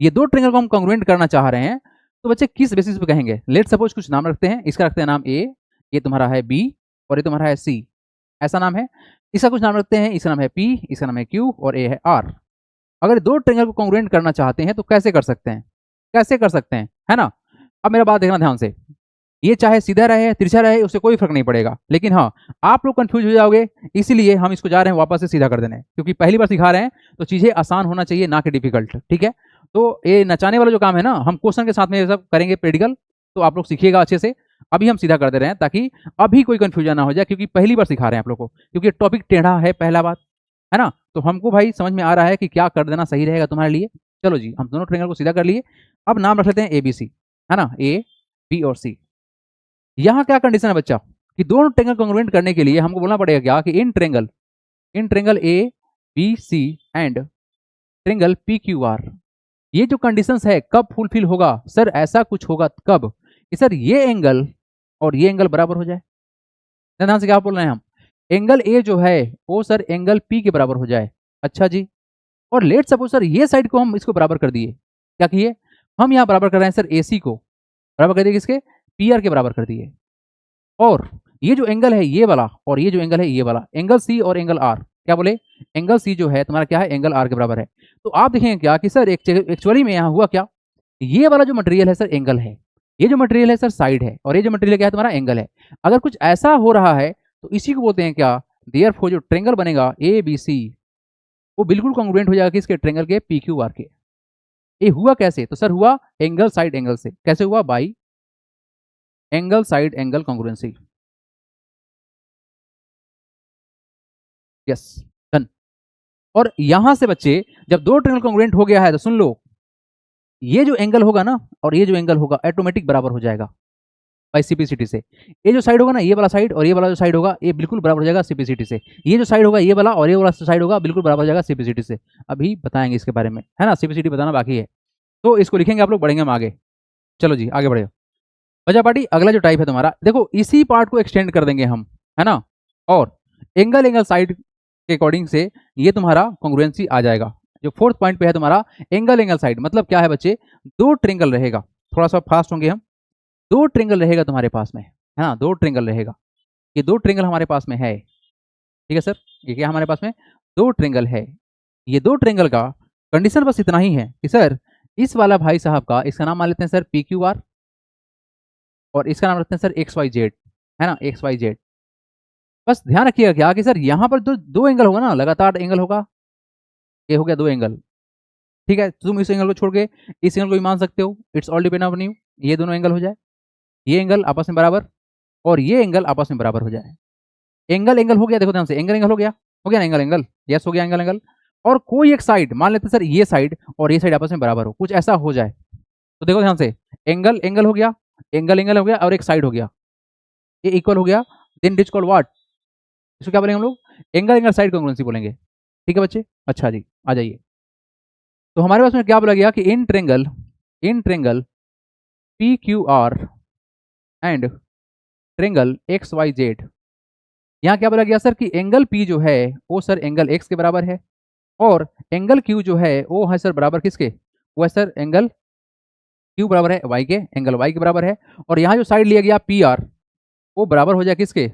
ये दो ट्रेंगल को हम कॉन्ग्रुएंट करना चाह रहे हैं। तो बच्चे किस बेसिस पे कहेंगे, लेट सपोज कुछ नाम रखते हैं, इसका रखते हैं नाम ए, ये तुम्हारा है बी, और ये तुम्हारा है सी, ऐसा नाम है। इसका कुछ नाम रखते हैं, इसका नाम है पी, इसका नाम है क्यू, और ए है आर। अगर दो ट्रेंगल को कॉन्ग्रुएंट करना चाहते हैं तो कैसे कर सकते हैं, है ना। अब मेरा बात देखना ध्यान से, ये चाहे सीधा रहे तिरछा रहे, उससे कोई फर्क नहीं पड़ेगा, लेकिन हाँ आप लोग कंफ्यूज हो जाओगे, इसीलिए हम इसको जा रहे हैं वापस से सीधा कर देने, क्योंकि पहली बार सिखा रहे हैं तो चीजें आसान होना चाहिए, ना कि डिफिकल्ट। ठीक है, तो ये नचाने वाला जो काम है ना, हम क्वेश्चन के साथ में ये सब करेंगे प्रैक्टिकल, तो आप लोग सीखिएगा अच्छे से। अभी हम सीधा कर दे रहे हैं ताकि अभी कोई कंफ्यूजन ना हो जाए, क्योंकि पहली बार सिखा रहे हैं आप लोग को, क्योंकि टॉपिक टेढ़ा है, पहला बात, है ना। तो हमको भाई समझ में आ रहा है कि क्या कर देना सही रहेगा तुम्हारे लिए। चलो जी, हम दोनों ट्रेंगल को सीधा कर लिए। अब नाम रख लेते हैं ए बी सी, है ना, ए बी और सी। यहाँ क्या कंडीशन है बच्चा, कि दोनों ट्रेंगल कॉन्ग्रुएंट करने के लिए हमको बोलना पड़ेगा क्या, कि in triangle A B C and triangle P Q R, ये जो कंडीशंस है कब फुलफिल होगा सर, ऐसा कुछ होगा कब कि सर ये एंगल और ये एंगल बराबर हो जाए। ध्यान से क्या बोल रहे हैं हम, एंगल ए जो है वो सर एंगल पी के बराबर हो जाए। अच्छा जी, और लेट सपोज सर ये साइड को हम इसको बराबर कर दिए, क्या किए, हम यहाँ बराबर कर रहे हैं सर ए सी को, बराबर कर दिए किसके, पी आर के बराबर कर दिए। और ये जो एंगल है ये वाला, और ये जो एंगल है ये वाला, एंगल सी और एंगल आर, क्या बोले, एंगल सी जो है तुम्हारा क्या है, एंगल आर के बराबर है। तो आप देखेंगे क्या कि सर एक्चुअली में यहाँ हुआ क्या, ये वाला जो मटेरियल है सर एंगल है, ये जो मटेरियल है सर साइड है, और ये जो मटेरियल क्या है तुम्हारा एंगल है। अगर कुछ ऐसा हो रहा है तो इसी को बोलते हैं क्या, देयरफॉर जो ट्रेंगल बनेगा ए बी सी वो बिल्कुल कॉन्ग्रुएंट हो जाएगा किसके, ट्रेंगल के पी क्यू आर के। ये हुआ कैसे, तो सर हुआ एंगल साइड एंगल से। कैसे हुआ, by angle side angle congruency. Yes, done. और यहां से बच्चे जब दो ट्रेंगल कॉन्ग्रुएंट हो गया है तो सुन लो, ये जो एंगल होगा ना और ये जो एंगल होगा ऑटोमेटिक बराबर हो जाएगा बाई सीपीसीटी से। ये जो साइड होगा ना, ये वाला साइड और ये वाला जो साइड होगा ये बिल्कुल बराबर हो जाएगा सीपीसीटी से। ये जो साइड होगा ये वाला और ये वाला साइड होगा बिल्कुल बराबर हो जाएगा सीपीसीटी से। अभी बताएंगे इसके बारे में, है ना, सीपीसीटी बताना बाकी है, तो इसको लिखेंगे आप लोग, बढ़ेंगे हम आगे। चलो जी आगे बढ़े। बचा पार्टी अगला जो टाइप है तुम्हारा, देखो इसी पार्ट को एक्सटेंड कर देंगे हम, है ना, और एंगल एंगल साइड के अकॉर्डिंग से ये तुम्हारा कॉन्ग्रुएंसी आ जाएगा। जो फोर्थ पॉइंट पे है तुम्हारा एंगल एंगल साइड, मतलब क्या है बच्चे, दो ट्रिंगल रहेगा, थोड़ा सा फास्ट होंगे हम, दो ट्रिंगल रहेगा तुम्हारे पास में, है ना, दो ट्रिंगल रहेगा। ये दो ट्रिंगल हमारे पास में है, ठीक है सर, ये क्या हमारे पास में दो ट्रिंगल है। ये दो ट्रिंगल का कंडीशन बस इतना ही है कि सर इस वाला भाई साहब का, इसका नाम मान लेते हैं सर पी क्यू आर, और इसका नाम रखते हैं सर एक्स वाई जेड, है ना, एक्स वाई जेड। बस ध्यान रखिएगा क्या कि सर यहाँ पर दो दो एंगल होगा ना, लगातार एंगल होगा, ये हो गया दो एंगल, ठीक है। तुम इस एंगल को छोड़ के इस एंगल को भी मान सकते हो, it's all depend on you. ये दोनों एंगल हो जाए, ये एंगल आपस में बराबर और ये एंगल आपस में बराबर हो जाए। एंगल एंगल हो गया, देखो ध्यान से, एंगल एंगल हो गया ना, एंगल एंगल, यस हो गया एंगल एंगल। और कोई एक साइड मान लेते हैं सर ये साइड और ये साइड आपस में बराबर हो, कुछ ऐसा हो जाए तो देखो ध्यान से, एंगल एंगल हो गया, एंगल एंगल हो गया और एक साइड हो गया, ये इक्वल हो गया, then it is called what, इसको क्या बोलेंगे हम लोग, एंगल एंगल साइड कॉन्ग्रुएंसी बोलेंगे, ठीक है बच्चे। अच्छा जी आ जाइए, तो हमारे पास में क्या बोला गया कि in triangle P Q R and triangle X Y Z, यहाँ क्या बोला गया सर कि एंगल पी जो है वो सर एंगल एक्स के बराबर है, और एंगल क्यू जो है वो है सर बराबर किसके, वो है सर एंगल क्यू बराबर है वाई के, एंगल वाई के बराबर है। और यहाँ जो साइड लिया गया पी आर वो बराबर हो जाए किसके,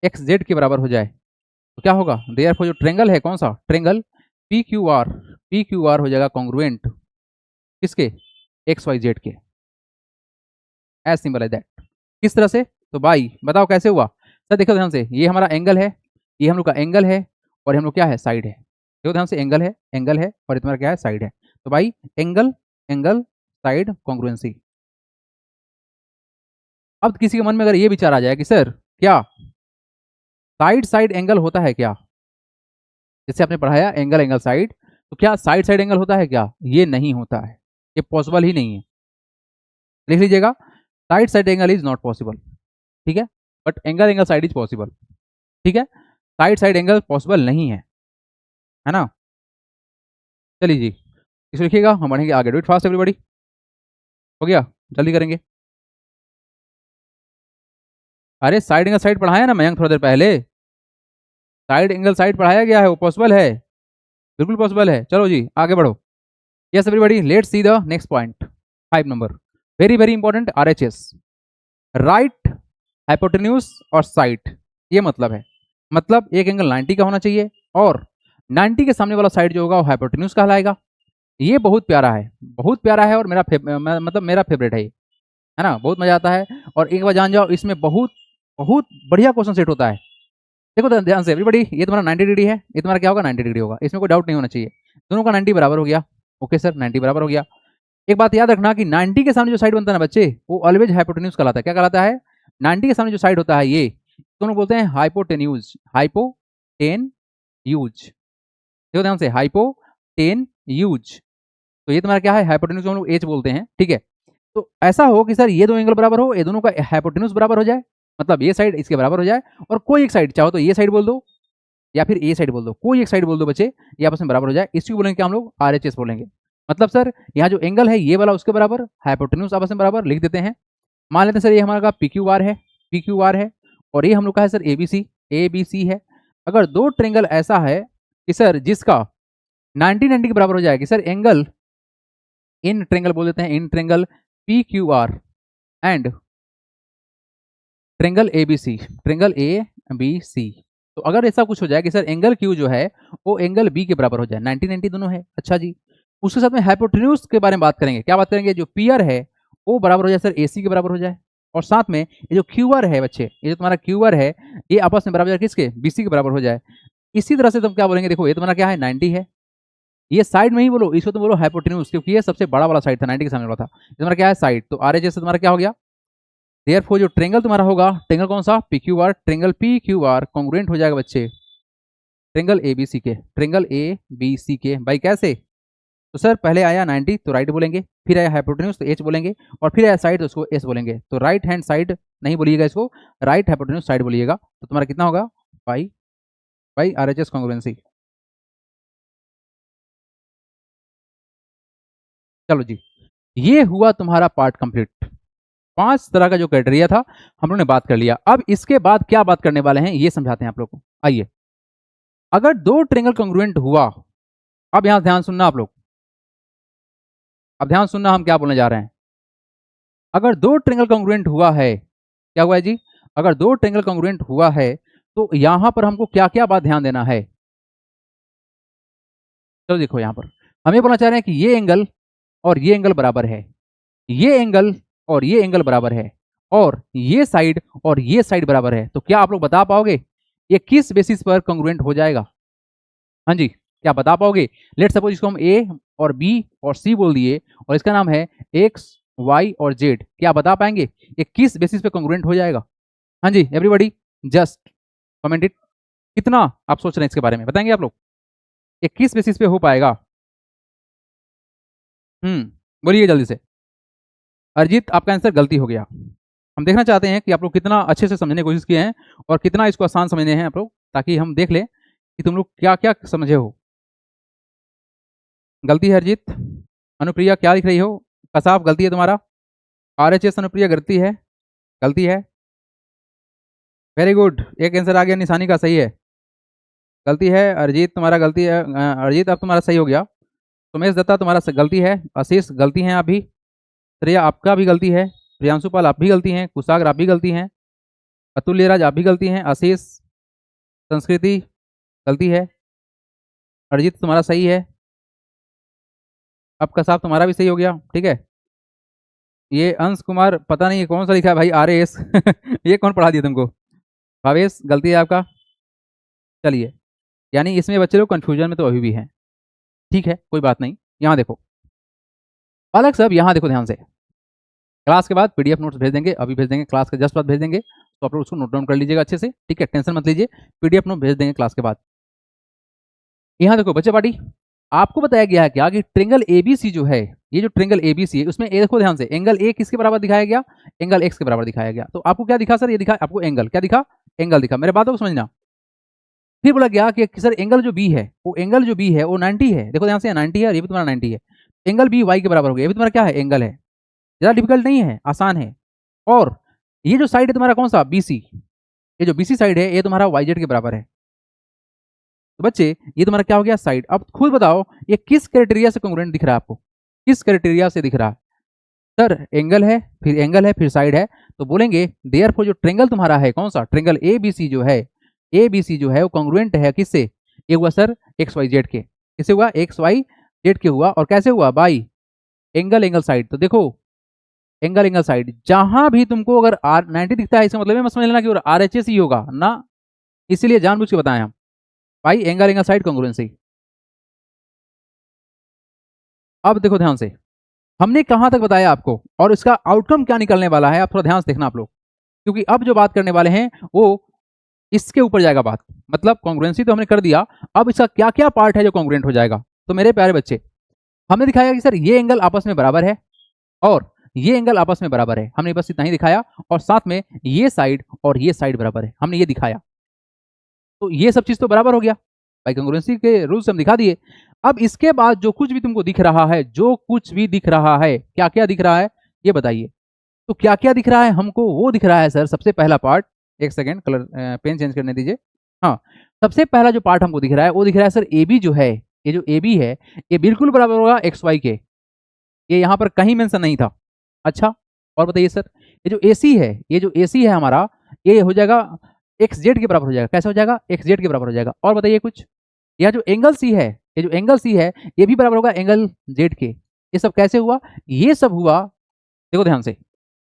एक्स जेड के बराबर हो जाए, तो क्या होगा, देयरफॉर जो ट्रेंगल है कौन सा, ट्रेंगल पी क्यू आर हो जाएगा कॉन्ग्रुएंट किसके, एक्स वाई जेड के, एज सिंपल एज दैट। किस तरह से, तो भाई बताओ कैसे हुआ। सर देखो ध्यान से, ये हमारा एंगल है, ये हम लोग का एंगल है, और हम लोग क्या है, साइड है। देखो ध्यान से, एंगल है और तुम्हारा क्या है, साइड है। तो भाई एंगल एंगल साइड कॉन्ग्रुएंसी। अब किसी के मन में अगर ये विचार आ जाए कि सर क्या साइड साइड एंगल होता है क्या, जैसे आपने पढ़ाया एंगल एंगल साइड, तो क्या साइड साइड एंगल होता है क्या, ये नहीं होता है, ये पॉसिबल ही नहीं है। लिख लीजिएगा, side side angle is not possible, ठीक है, but angle angle side is possible, ठीक है, साइड साइड एंगल पॉसिबल नहीं है ना। चलिए जी इसको लिखिएगा, हम बढ़ेंगे आगे, डू इट फास्ट एवरीबॉडी, हो गया, जल्दी करेंगे। अरे साइड एंगल साइड पढ़ाया ना मयंक थोड़ा देर पहले, साइड एंगल साइड पढ़ाया गया है, वो पॉसिबल है, बिल्कुल पॉसिबल है। चलो जी आगे बढ़ो। Yes everybody, let's see the next point, 5 number, very very important, RHS, right hypotenuse और साइड। ये मतलब है, मतलब एक एंगल 90 का होना चाहिए और 90 के सामने वाला साइड जो होगा वो हाइपोटेन्यूज कहलाएगा। ये बहुत प्यारा है, बहुत प्यारा है, और मतलब मेरा फेवरेट है ना, बहुत मजा आता है। और एक बार जान जाओ इसमें बहुत बहुत बढ़िया क्वेश्चन सेट होता है। देखो ध्यान से एवरीबॉडी, ये तुम्हारा 90 डिग्री है, ये तुम्हारा क्या होगा, 90 डिग्री होगा, इसमें कोई डाउट नहीं होना चाहिए, दोनों का 90 बराबर हो गया। ओके सर 90 बराबर हो गया। एक बात याद रखना कि 90 के सामने जो साइड बनता है ना बच्चे, वो ऑलवेज हाइपोटेन्यूज कहलाता है। क्या कहलाता है, 90 के सामने जो साइड होता है ये दोनों बोलते हैं हाइपोटेन्यूज, हाइपोटेन्यूज। देखो ध्यान से, हाइपोटेन्यूज, तो ये तुम्हारा क्या है, हाइपोटेन्यूज हम लोग एच बोलते हैं, ठीक है। तो ऐसा हो कि सर ये दो एंगल बराबर हो, ये दोनों का हाइपोटेन्यूज बराबर हो जाए, मतलब ये साइड इसके बराबर हो जाए, और कोई एक साइड चाहो तो ये साइड बोल दो या फिर ए साइड बोल दो, कोई एक साइड बोल दो बच्चे, ये आपस में बराबर हो जाए, इसको बोलेंगे क्या हम लोग, आरएचएस बोलेंगे। मतलब सर यहाँ जो एंगल है ये वाला उसके बराबर, हाइपोटेन्यूज आपस में बराबर, लिख देते हैं। मान लेते हैं सर ये हमारा पी क्यू आर है, और ये हम लोग का है सर ए बी सी है। अगर दो ट्रेंगल ऐसा है कि सर जिसका 90 के बराबर हो जाए कि सर एंगल, इन ट्रेंगल बोल देते हैं, in triangle P Q R and triangle A B C. तो अगर ऐसा कुछ हो जाए कि सर एंगल क्यू जो है वो एंगल बी के बराबर हो जाए, 90 दोनों है, अच्छा जी, उसके साथ में हाइपोटेन्यूज के बारे में बात करेंगे। क्या बात करेंगे? जो पीआर है वो बराबर हो जाए सर एसी के बराबर हो जाए, और साथ में ये जो क्यूआर है बच्चे, ये जो तुम्हारा क्यूआर है ये आपस में बराबर हो जाए किसके? बीसी के बराबर हो जाए। इसी तरह से तुम क्या बोलेंगे? देखो ये तुम्हारा क्या है? 90 है। ये साइड में ही बोलो, इसको तुम बोलो हाइपोटेन्यूज, क्योंकि ये सबसे बड़ा वाला साइड था, 90 के सामने वाला था। ये तुम्हारा क्या है? साइड। तो आर एच से तुम्हारा क्या हो गया? देयरफॉर जो ट्रेंगल तुम्हारा होगा, ट्रेंगल कौन सा? P Q are. Triangle P Q are congruent हो जाएगा बच्चे ट्रेंगल ए बी सी के, ट्रेंगल ए बी सी के। भाई कैसे? तो सर पहले आया 90 तो राइट बोलेंगे, फिर आया हाइपोटेन्यूज तो एच बोलेंगे, और फिर आया साइड तो उसको एस बोलेंगे। तो राइट हैंड साइड नहीं बोलिएगा इसको, राइट हाइपोटेन्यूज साइड बोलिएगा। तो तुम्हारा कितना होगा? Pi by R H S congruency. चलो जी, ये हुआ तुम्हारा पार्ट कंप्लीट। 5 तरह का जो क्राइटेरिया था हम लोगों ने बात कर लिया। अब इसके बाद क्या बात करने वाले हैं ये समझाते हैं आप लोग को। आइए, अगर दो ट्रेंगल कॉन्ग्रुएंट हुआ, अब यहां ध्यान सुनना आप लोग, अब ध्यान सुनना हम क्या बोलने जा रहे हैं। अगर दो ट्रेंगल कॉन्ग्रुएंट हुआ है, क्या हुआ है जी? अगर दो ट्रेंगल कॉन्ग्रुएंट हुआ है तो यहां पर हमको क्या क्या बात ध्यान देना है? चलो देखो, यहां पर हम ये बोलना चाह रहे हैं कि ये एंगल और ये एंगल बराबर है, ये एंगल और ये एंगल बराबर है, और ये साइड और ये साइड बराबर है। तो क्या आप लोग बता पाओगे ये किस बेसिस पर कॉन्ग्रुएंट हो जाएगा? हाँ जी, क्या बता पाओगे? लेट सपोज इसको हम ए और बी और सी बोल दिए, और इसका नाम है एक्स वाई और जेड। क्या बता पाएंगे ये किस बेसिस पे कॉन्ग्रुएंट हो जाएगा? हाँ जी, एवरीबॉडी जस्ट कमेंट इट। कितना आप सोच रहे हैं इसके बारे में, बताएंगे आप लोग ये किस बेसिस पे हो पाएगा? बोलिए जल्दी से। अरिजीत, आपका आंसर गलती हो गया। हम देखना चाहते हैं कि आप लोग कितना अच्छे से समझने की कोशिश किए हैं और कितना इसको आसान समझने हैं आप लोग, ताकि हम देख लें कि तुम लोग क्या क्या समझे हो। गलती है अरिजीत। अनुप्रिया क्या लिख रही हो? कसाब गलती है तुम्हारा। आर एच एस अनुप्रिया गलती है, गलती है। वेरी गुड, एक आंसर आ गया निशानी का, सही है। गलती है अरिजीत, तुम्हारा गलती है। अरिजीत अब तुम्हारा सही हो गया। सुमेश दत्ता तुम्हारा गलती है। आशीष गलती हैं आप भी। श्रेया आपका भी गलती है। प्रियांशु पाल आप भी गलती हैं। कुशागर आप भी गलती हैं। अतुल्य राज आप भी गलती हैं। आशीष, संस्कृति गलती है। अरिजीत तुम्हारा सही है। अब कसाब तुम्हारा भी सही हो गया, ठीक है। ये अंश कुमार पता नहीं कौन सा लिखा है भाई, आर एस ये कौन पढ़ा दिया तुमको? भावेश गलती है आपका। चलिए, यानी इसमें बच्चे लोग कंफ्यूजन में तो अभी भी हैं, ठीक है, कोई बात नहीं। यहाँ देखो अलग सब, यहाँ देखो ध्यान से। क्लास के बाद पीडीएफ नोट्स भेज देंगे, अभी भेज देंगे, क्लास के जस्ट बाद भेज देंगे, तो आप लोग उसको नोट डाउन कर लीजिएगा अच्छे से, ठीक है, टेंशन मत लीजिए। पीडीएफ नोट भेज देंगे क्लास के बाद। यहाँ देखो बच्चे पार्टी, आपको बताया गया है क्या कि ट्रेंगल एबीसी जो है, ये जो ट्रेंगल एबीसी है उसमें देखो ध्यान से, एंगल ए किसके बराबर दिखाया गया? एंगल एक्स के बराबर दिखाया गया। तो आपको क्या दिखा सर? ये दिखा आपको एंगल, क्या दिखा? एंगल दिखा। मेरे बातों को समझना। फिर बोला गया कि सर एंगल जो बी है, वो एंगल जो बी है वो 90 है। देखो ध्यान से, 90 है और ये भी तुम्हारा 90 है। एंगल बी वाई के बराबर हो गया। ये भी तुम्हारा क्या है? एंगल है। ज़्यादा डिफिकल्ट नहीं है, आसान है। और ये जो साइड है तुम्हारा कौन सा? बीसी। ये जो बीसी साइड है ये तुम्हारा वाई जेड के बराबर है। तो बच्चे ये तुम्हारा क्या हो गया? साइड। अब खुद बताओ ये किस क्राइटेरिया से कॉन्ग्रुएंट दिख रहा है आपको? किस क्राइटेरिया से दिख रहा है? सर एंगल है, फिर एंगल है, फिर साइड है। तो बोलेंगे देयरफॉर जो ट्रेंगल तुम्हारा है कौन सा? ट्रेंगल ए बी सी जो है, ए बी सी जो है वो कॉन्ग्रुएंट है किससे? ये हुआ सर एक्स वाई जेड के। किससे हुआ? एक्स वाई जेड के हुआ। और कैसे हुआ? By angle angle side. तो देखो एंगल एंगल साइड जहां भी तुमको अगर आर 90 दिखता है, इसका मतलब ये समझ लेना कि आर एच एस ही होगा ना, इसीलिए जानबूझ के बताएं हम। भाई एंगल एंगल साइड कॉन्ग्रुएंसी। अब देखो ध्यान से, हमने कहां तक बताया आपको और इसका आउटकम क्या निकलने वाला है, आप थोड़ा ध्यान से देखना आप लोग, क्योंकि अब जो बात करने वाले हैं वो इसके ऊपर जाएगा बात। मतलब कॉन्ग्रुएंसी तो हमने कर दिया, अब इसका क्या क्या पार्ट है जो कॉन्ग्रुएंट हो जाएगा। तो मेरे प्यारे बच्चे, हमने दिखाया कि सर ये एंगल आपस में बराबर है और ये एंगल आपस में बराबर है, हमने बस इतना ही दिखाया। और साथ में ये साइड और ये साइड बराबर है, हमने ये दिखाया। तो ये सब चीज तो बराबर हो गया भाई, कॉन्ग्रुएंसी के रूल्स हम दिखा दिए। अब इसके बाद जो कुछ भी तुमको दिख रहा है, जो कुछ भी दिख रहा है, क्या क्या दिख रहा है ये बताइए। तो क्या क्या दिख रहा है हमको? वो दिख रहा है सर सबसे पहला पार्ट, एक सेकेंड कलर पेन चेंज करने दीजिए। हाँ, सबसे पहला जो पार्ट हमको दिख रहा है वो दिख रहा है सर ए बी जो है, ये जो ए बी है ये बिल्कुल बराबर होगा एक्स वाई के। ये यहाँ पर कहीं मेंशन नहीं था। अच्छा, और बताइए सर ये जो ए सी है, ये जो ए सी है हमारा, ये हो जाएगा एक्स जेड के बराबर हो जाएगा। कैसे हो जाएगा? एक्स जेड के बराबर हो जाएगा। और बताइए कुछ, यह जो एंगल सी है ये जो एंगल सी है ये भी बराबर होगा एंगल जेड के। ये सब कैसे हुआ? ये सब हुआ, देखो ध्यान से,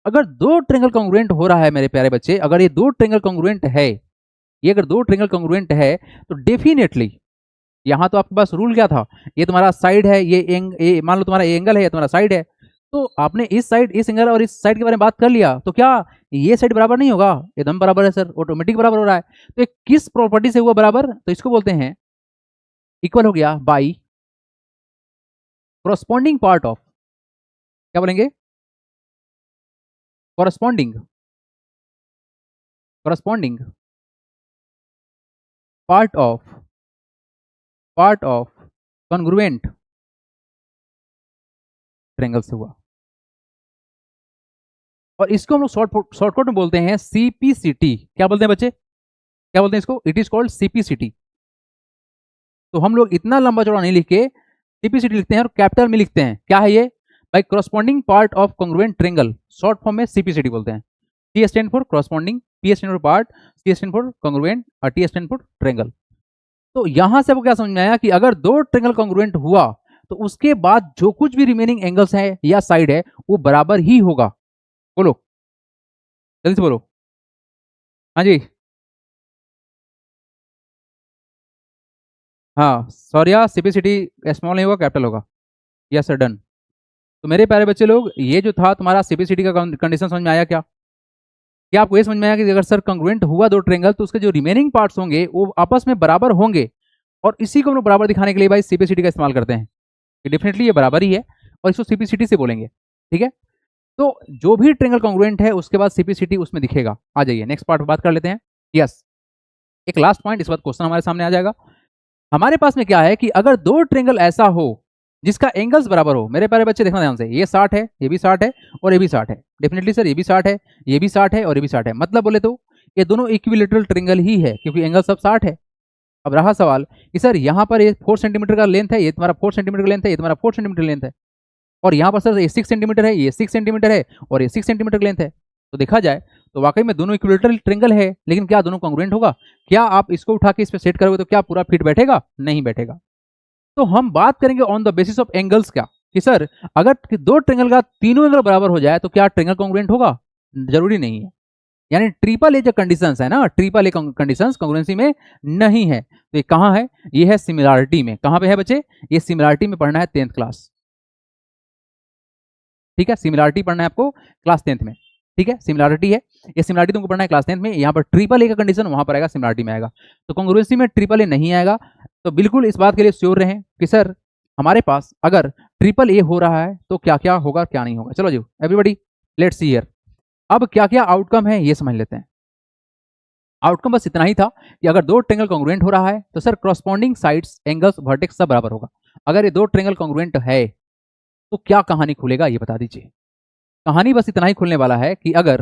अगर दो ट्रेंगल कॉन्ग्रुएंट हो रहा है मेरे प्यारे बच्चे, अगर ये दो ट्रेंगल कॉन्ग्रुएंट है, ये अगर दो ट्रेंगल कॉन्ग्रुएंट है तो डेफिनेटली यहां तो आपके पास रूल क्या था, ये तुम्हारा साइड है, ये मान लो तुम्हारा एंगल है, ये तुम्हारा साइड है, तो आपने इस साइड, इस एंगल और इस साइड के बारे में बात कर लिया, तो क्या ये साइड बराबर नहीं होगा? एकदम बराबर है सर, ऑटोमेटिक बराबर हो रहा है। तो ये किस प्रॉपर्टी से हुआ बराबर? तो इसको बोलते हैं इक्वल हो गया बाई कॉरस्पॉन्डिंग पार्ट ऑफ, क्या बोलेंगे? Corresponding, corresponding part of congruent triangle से हुआ। और इसको हम लोग शॉर्टकट में बोलते हैं सीपीसीटी। क्या बोलते हैं बच्चे? क्या बोलते हैं इसको? It is called CPCT. तो हम लोग इतना लंबा चौड़ा नहीं लिख के सीपीसीटी लिखते हैं और कैपिटल में लिखते हैं। क्या है ये? By corresponding part of congruent triangle, short form में सीपीसीटी बोलते हैं। C stand for corresponding, P stand for part, C stand for congruent और टी स्टैंड फॉर ट्रायंगल। तो यहां से आपको क्या समझ में आया कि अगर दो ट्रायंगल कॉन्ग्रुएंट हुआ तो उसके बाद जो कुछ भी रिमेनिंग एंगल्स है या साइड है वो बराबर ही होगा। बोलो, जल्दी से बोलो। हाँ जी, हाँ सॉरी, सीपीसीटी स्मॉल नहीं होगा, कैपिटल होगा। Yes sir, done. तो मेरे प्यारे बच्चे लोग, ये जो था तुम्हारा सीपीसीटी का कंडीशन समझ में आया क्या? क्या आपको ये समझ में आया कि अगर सर कंग्रुएंट हुआ दो ट्रायंगल तो उसके जो रिमेनिंग पार्ट्स होंगे वो आपस में बराबर होंगे, और इसी को हम लोग बराबर दिखाने के लिए भाई सीपीसीटी का इस्तेमाल करते हैं कि डेफिनेटली ये बराबर ही है और इसको सीपीसीटी से बोलेंगे। ठीक है, तो जो भी ट्रायंगल कॉन्ग्रुएंट है उसके बाद सीपीसीटी उसमें दिखेगा। आ जाइए नेक्स्ट पार्ट पर बात कर लेते हैं। यस, एक लास्ट पॉइंट, इस बात क्वेश्चन हमारे सामने आ जाएगा। हमारे पास में क्या है कि अगर दो ट्रायंगल ऐसा हो जिसका एंगल्स बराबर हो, मेरे प्यारे बच्चे देखना ध्यान से, ये 60 है, ये भी 60 है और ये भी 60 है, डेफिनेटली सर ये भी 60 है, ये भी 60 है और ये भी 60 है, मतलब बोले तो ये दोनों इक्विलेटरल ट्रायंगल ही है क्योंकि एंगल सब 60 है। अब रहा सवाल कि सर यहाँ पर ये 4 सेंटीमीटर का लेंथ है, ये तुम्हारा 4 सेंटीमीटर का लेंथ है, ये तुम्हारा 4 सेंटीमीटर लेंथ है, और यहाँ पर सर ये 6 सेंटीमीटर है, ये 6 सेंटीमीटर है और ये 6 सेंटीमीटर का लेंथ है। तो देखा जाए तो वाकई में दोनों इक्विलेटरल ट्रायंगल है, लेकिन क्या दोनों कॉन्ग्रुएंट होगा? क्या आप इसको उठा के इस पे सेट करोगे तो क्या पूरा फिट बैठेगा? नहीं बैठेगा। तो हम बात करेंगे on the basis of angles क्या, कि सर अगर दो ट्रायंगल का तीनों एंगल बराबर हो जाए तो क्या ट्रायंगल कॉन्ग्रुएंट होगा? जरूरी नहीं है। यानी ट्रिपल ए जो कंडीशंस है ना, ट्रिपल ए कंडीशंस कॉन्ग्रुएंसी में नहीं है। तो ये कहां है? ये है सिमिलरिटी में। कहां पे है बच्चे? ये सिमिलरिटी में पढ़ना है 10th क्लास। ठीक है, सिमिलरिटी पढ़ना है आपको क्लास 10th में। ठीक है, सिमिलरिटी है, ये सिमिलरिटी तुमको पढ़ना है क्लास 10th में। यहाँ पर ट्रिपल ए का कंडीशन वहां पर आएगा, सिमिलरिटी में आएगा। तो कॉन्ग्रुएंसी में ट्रिपल ए नहीं आएगा। तो बिल्कुल इस बात के लिए श्योर रहें कि सर हमारे पास अगर ट्रिपल ए हो रहा है तो क्या क्या होगा क्या नहीं होगा। चलो जी एवरीबॉडी, लेट्स सी हियर। अब क्या क्या आउटकम है ये समझ लेते हैं। आउटकम बस इतना ही था कि अगर दो ट्रायंगल कॉन्ग्रुएंट हो रहा है तो sir corresponding sides, angles, vertex सब बराबर होगा। अगर ये दो ट्रायंगल कॉन्ग्रुएंट है तो क्या कहानी खुलेगा ये बता दीजिए। कहानी बस इतना ही खुलने वाला है कि अगर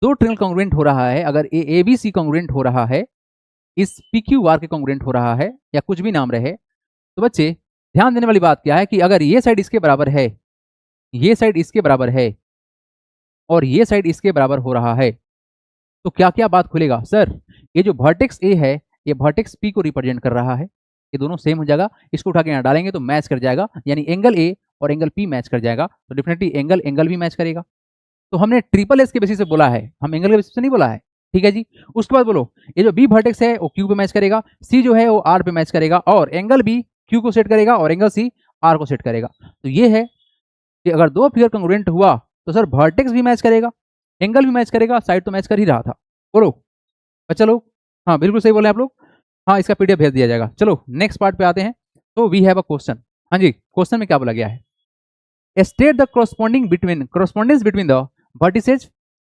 दो ट्रायंगल कॉन्ग्रुएंट हो रहा है, अगर ए बी सी कॉन्ग्रुएंट हो रहा है, इस पी क्यू आर के कॉन्ग्रुएंट हो रहा है या कुछ भी नाम रहे, तो बच्चे ध्यान देने वाली बात क्या है कि अगर ये साइड इसके बराबर है, ये साइड इसके बराबर है और ये साइड इसके बराबर हो रहा है, तो क्या क्या बात खुलेगा? सर ये जो वर्टेक्स ए है ये वर्टेक्स पी को रिप्रेजेंट कर रहा है, ये दोनों सेम हो जाएगा, इसको उठा के यहाँ डालेंगे तो मैच कर जाएगा, यानी एंगल ए और एंगल पी मैच कर जाएगा। तो डेफिनेटली एंगल एंगल भी मैच करेगा। तो हमने ट्रिपल एस के बेसिस से बोला है, हम एंगल के बेसिस से नहीं बोला है। ठीक है जी, उसके बाद बोलो ये जो बी वर्टेक्स है वो क्यू पे मैच करेगा, सी जो है वो आर पे मैच करेगा, और एंगल बी क्यू को सेट करेगा और एंगल सी आर को सेट करेगा। तो ये है कि अगर दो फिगर कॉन्ग्रुएंट हुआ तो सर वर्टेक्स भी मैच करेगा, एंगल भी मैच करेगा, साइड तो मैच कर ही रहा था। बोलो बच्चा लोग, हाँ बिल्कुल सही बोले आप लोग। हाँ, इसका पीडीएफ भेज दिया जाएगा। चलो नेक्स्ट पार्ट पे आते हैं। तो वी हैव अ क्वेश्चन। हाँ जी, क्वेश्चन में क्या बोला गया है? State the correspondence between the vertices,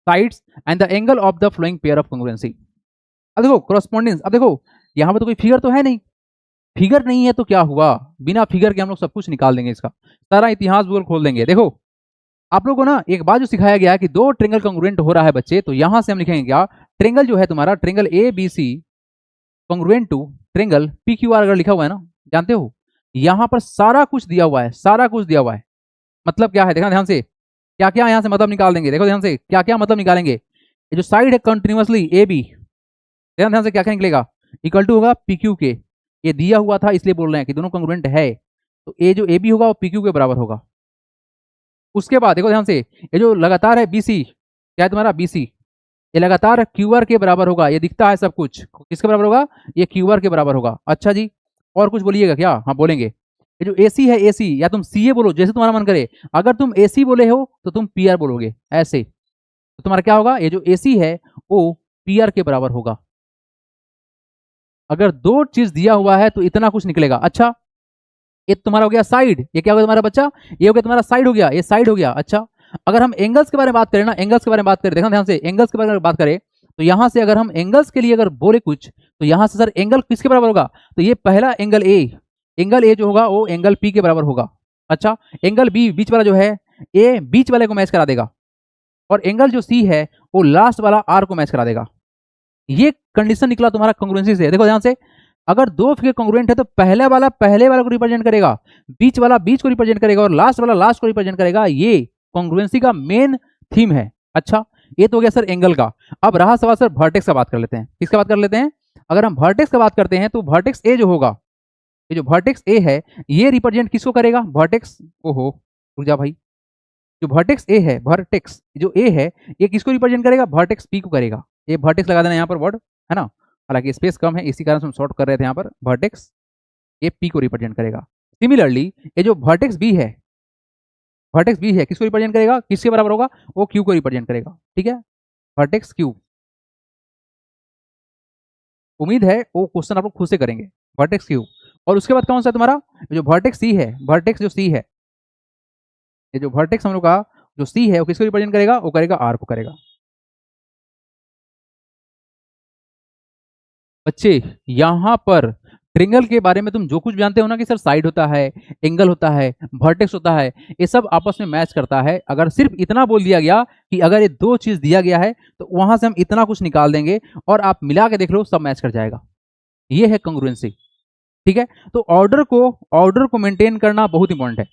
sides and the angle of the flowing pair of congruency। अब देखो correspondence, अब देखो यहाँ पर तो कोई फिगर तो है नहीं, फिगर नहीं है तो क्या हुआ, बिना फिगर के हम लोग सब कुछ निकाल देंगे, इसका सारा इतिहास भूगोल खोल देंगे। देखो आप लोगों को ना एक बात जो सिखाया गया है कि दो ट्रायंगल कॉन्ग्रुएंट हो रहा है बच्चे, तो यहां से हम लिखेंगे क्या, ट्रायंगल जो है तुम्हारा triangle A B C congruent to triangle P Q R, अगर लिखा हुआ है ना, जानते हो यहां पर सारा कुछ दिया हुआ है, सारा कुछ दिया हुआ है। मतलब क्या है, देखना ध्यान से, क्या क्या यहां से मतलब निकाल देंगे। देखो ध्यान से क्या क्या मतलब निकालेंगे। ये जो साइड है कंटिन्यूअसली ए बी, देखना ध्यान से क्या क्या निकलेगा, इक्वल टू होगा पी क्यू के, ये दिया हुआ था इसलिए बोल रहे हैं कि दोनों कॉन्ग्रुएंट है, तो ए जो ए बी होगा वो पी क्यू के बराबर होगा। उसके बाद देखो ध्यान से, ये जो लगातार है बी सी, क्या है तुम्हारा बी सी, ये लगातार क्यू आर के बराबर होगा, ये दिखता है सब कुछ, किसके बराबर होगा, ये क्यू आर के बराबर होगा। अच्छा जी, और कुछ बोलिएगा क्या, हाँ बोलेंगे। ये जो ए सी है, ए सी या तुम सी ए बोलो जैसे तुम्हारा मन करे, अगर तुम ए सी बोले हो तो तुम पी आर बोलोगे ऐसे, तो तुम्हारा क्या होगा, ये जो ए सी है वो पी आर के बराबर होगा। अगर दो चीज दिया हुआ है तो इतना कुछ निकलेगा। अच्छा, ये तुम्हारा हो गया साइड, ये क्या हो गया तुम्हारा बच्चा, ये हो गया तुम्हारा साइड हो गया, ये साइड हो गया। अच्छा, अगर हम एंगल्स के बारे में बात करें ना, एंगल्स के बारे में बात करें, देखना ध्यान से, एंगल्स के बारे में बात करें तो यहां से अगर हम एंगल्स के लिए अगर बोले कुछ, तो यहां से सर एंगल किसके बराबर होगा, तो ये पहला एंगल ए, एंगल ए जो होगा वो एंगल पी के बराबर होगा। अच्छा, एंगल बी बीच वाला जो है, ए बीच वाले को मैच करा देगा, और एंगल जो सी है वो लास्ट वाला आर को मैच करा देगा। ये कंडीशन निकला तुम्हारा कॉन्ग्रुएंसी से। देखो ध्यान से, अगर दो फिगर कॉन्ग्रुएंट है तो पहले वाला पहले वाला को रिप्रेजेंट करेगा, बीच वाला बीच को रिप्रेजेंट करेगा, और लास्ट वाला लास्ट को रिप्रेजेंट करेगा। ये कॉन्ग्रुएंसी का मेन थीम है। अच्छा, ये तो हो गया सर एंगल का। अब रहा सवाल सर वर्टेक्स का बात कर लेते हैं। किसका बात कर लेते हैं, अगर हम वर्टेक्स का बात करते हैं तो वर्टेक्स ए जो होगा, ये जो वर्टेक्स ए है ये रिप्रेजेंट किसको करेगा, वर्टेक्स, ओहो रुक जा भाई, जो वर्टेक्स ए है, वर्टेक्स जो ए है ये किसको रिप्रेजेंट करेगा, वर्टेक्स पी को करेगा। ये वर्टेक्स लगा देना यहाँ पर वर्ड, है ना, हालांकि स्पेस कम है इसी कारण से हम शॉर्ट कर रहे थे यहाँ पर। वर्टेक्स ये पी को रिप्रेजेंट करेगा। सिमिलरली ये जो वर्टेक्स बी है, वर्टेक्स बी है किसको रिप्रेजेंट करेगा, किसके बराबर होगा, वो क्यू को रिप्रेजेंट करेगा। ठीक है, वर्टेक्स क्यू। उम्मीद है वो क्वेश्चन आप लोग खुद से करेंगे, वर्टेक्स क्यू। और उसके बाद कौन सा है तुम्हारा, जो वर्टेक्स सी है, वर्टेक्स जो सी है, ये जो वर्टेक्स हम लोग का जो सी है वो किसको रिप्रेजेंट करेगा, वो करेगा आर को करेगा। बच्चे यहां पर ट्रिंगल के बारे में तुम जो कुछ जानते हो ना कि सर साइड होता है, एंगल होता है, वर्टेक्स होता है, ये सब आपस में मैच करता है। अगर सिर्फ इतना बोल दिया गया कि अगर ये दो चीज दिया गया है तो वहां से हम इतना कुछ निकाल देंगे और आप मिला के देख लो सब मैच कर जाएगा। ये है कंग्रुएंसी। ठीक है, तो ऑर्डर को मेंटेन करना बहुत इंपॉर्टेंट है।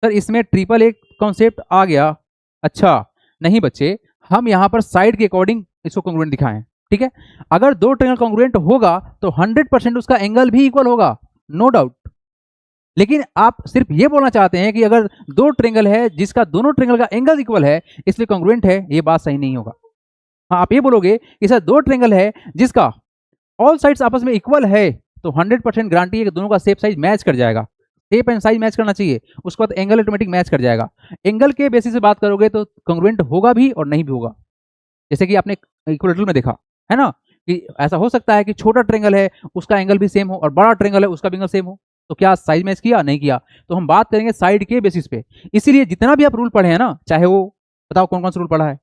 सर इसमें ट्रिपल एक कॉन्सेप्ट आ गया। अच्छा नहीं बच्चे, हम यहाँ पर साइड के अकॉर्डिंग इसको कॉन्ग्रुएंट दिखाएं। ठीक है, अगर दो ट्रायंगल कॉन्ग्रुएंट होगा तो 100% उसका एंगल भी इक्वल होगा, नो डाउट। लेकिन आप सिर्फ ये बोलना चाहते हैं कि अगर दो ट्रायंगल है जिसका दोनों ट्रायंगल का एंगल इक्वल है इसलिए कॉन्ग्रुएंट है, ये बात सही नहीं होगा। हाँ, आप ये बोलोगे कि सर दो ट्रायंगल है जिसका ऑल साइड्स आपस में इक्वल है तो 100% गारंटी है कि दोनों का शेप साइज मैच कर जाएगा, शेप एंड साइज मैच करना चाहिए, उसके बाद एंगल ऑटोमेटिक मैच कर जाएगा। एंगल के बेसिस से बात करोगे तो कॉन्ग्रुएंट होगा भी और नहीं भी होगा। जैसे कि आपने इक्विलेटरल में देखा है ना, कि ऐसा हो सकता है कि छोटा ट्रायंगल है उसका एंगल भी सेम हो और बड़ा ट्रायंगल है उसका भी एंगल सेम हो, तो क्या साइज मैच किया, नहीं किया। तो हम बात करेंगे साइड के बेसिस पे। इसीलिए जितना भी आप रूल पढ़े हैं ना, चाहे वो बताओ कौन कौन सा रूल पढ़ा है।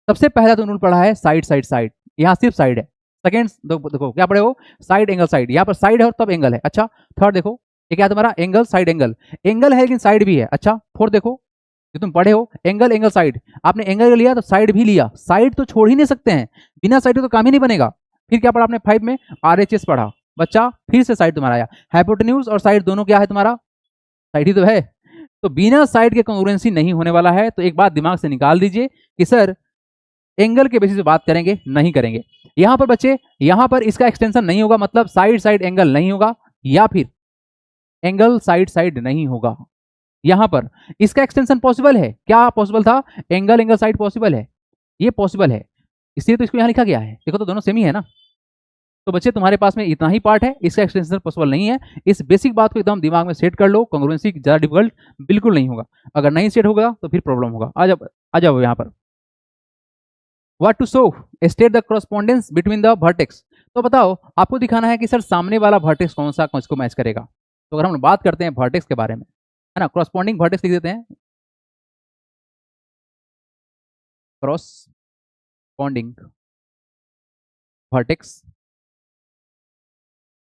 सबसे पहला तो रूल पढ़ा है साइड साइड साइड, यहाँ सिर्फ साइड है। सेकेंड देखो क्या पढ़े हो, साइड एंगल साइड, यहाँ पर साइड है और तब एंगल है। अच्छा, थर्ड देखो ये क्या तुम्हारा एंगल साइड एंगल, एंगल है लेकिन साइड भी है। अच्छा, फोर्थ देखो जो तुम पढ़े हो एंगल एंगल साइड, आपने एंगल लिया तो साइड भी लिया, साइड तो छोड़ ही नहीं सकते हैं, बिना साइड तो काम ही नहीं बनेगा। फिर क्या पढ़ा आपने 5 में, आरएचएस पढ़ा बच्चा, फिर से साइड तुम्हारा आया। हाइपोटेन्यूज और साइड दोनों क्या है तुम्हारा, साइड ही तो है। तो बिना साइड के कॉन्ग्रुएंसी नहीं होने वाला है। तो एक बात दिमाग से निकाल दीजिए कि सर एंगल के बेसिस पे बात करेंगे, नहीं करेंगे। यहां पर बच्चे, यहां पर इसका एक्सटेंशन नहीं होगा, मतलब साइड साइड एंगल नहीं होगा, या फिर एंगल साइड साइड नहीं होगा। यहां पर इसका एक्सटेंशन पॉसिबल है, क्या पॉसिबल था, एंगल एंगल साइड पॉसिबल है, ये पॉसिबल है, इसलिए तो इसको यहां लिखा गया है। देखो तो दोनों सेम ही है ना। तो बच्चे तुम्हारे पास में इतना ही पार्ट है, इसका एक्सटेंशन पॉसिबल नहीं है। इस बेसिक बात को एकदम दिमाग में सेट कर लो, कॉन्ग्रुएंसी ज्यादा डिफिकल्ट बिल्कुल नहीं होगा। अगर नहीं सेट होगा तो फिर प्रॉब्लम होगा। आ जाओ यहाँ पर, what to show, state the correspondence between the vertex. तो बताओ आपको दिखाना है कि सर सामने वाला वर्टेक्स कौन सा किसको मैच करेगा। तो अगर हम बात करते हैं वर्टेक्स के बारे में, है ना, कॉरस्पॉन्डिंग वर्टेक्स लिख देते हैं, कॉरस्पॉन्डिंग वर्टेक्स।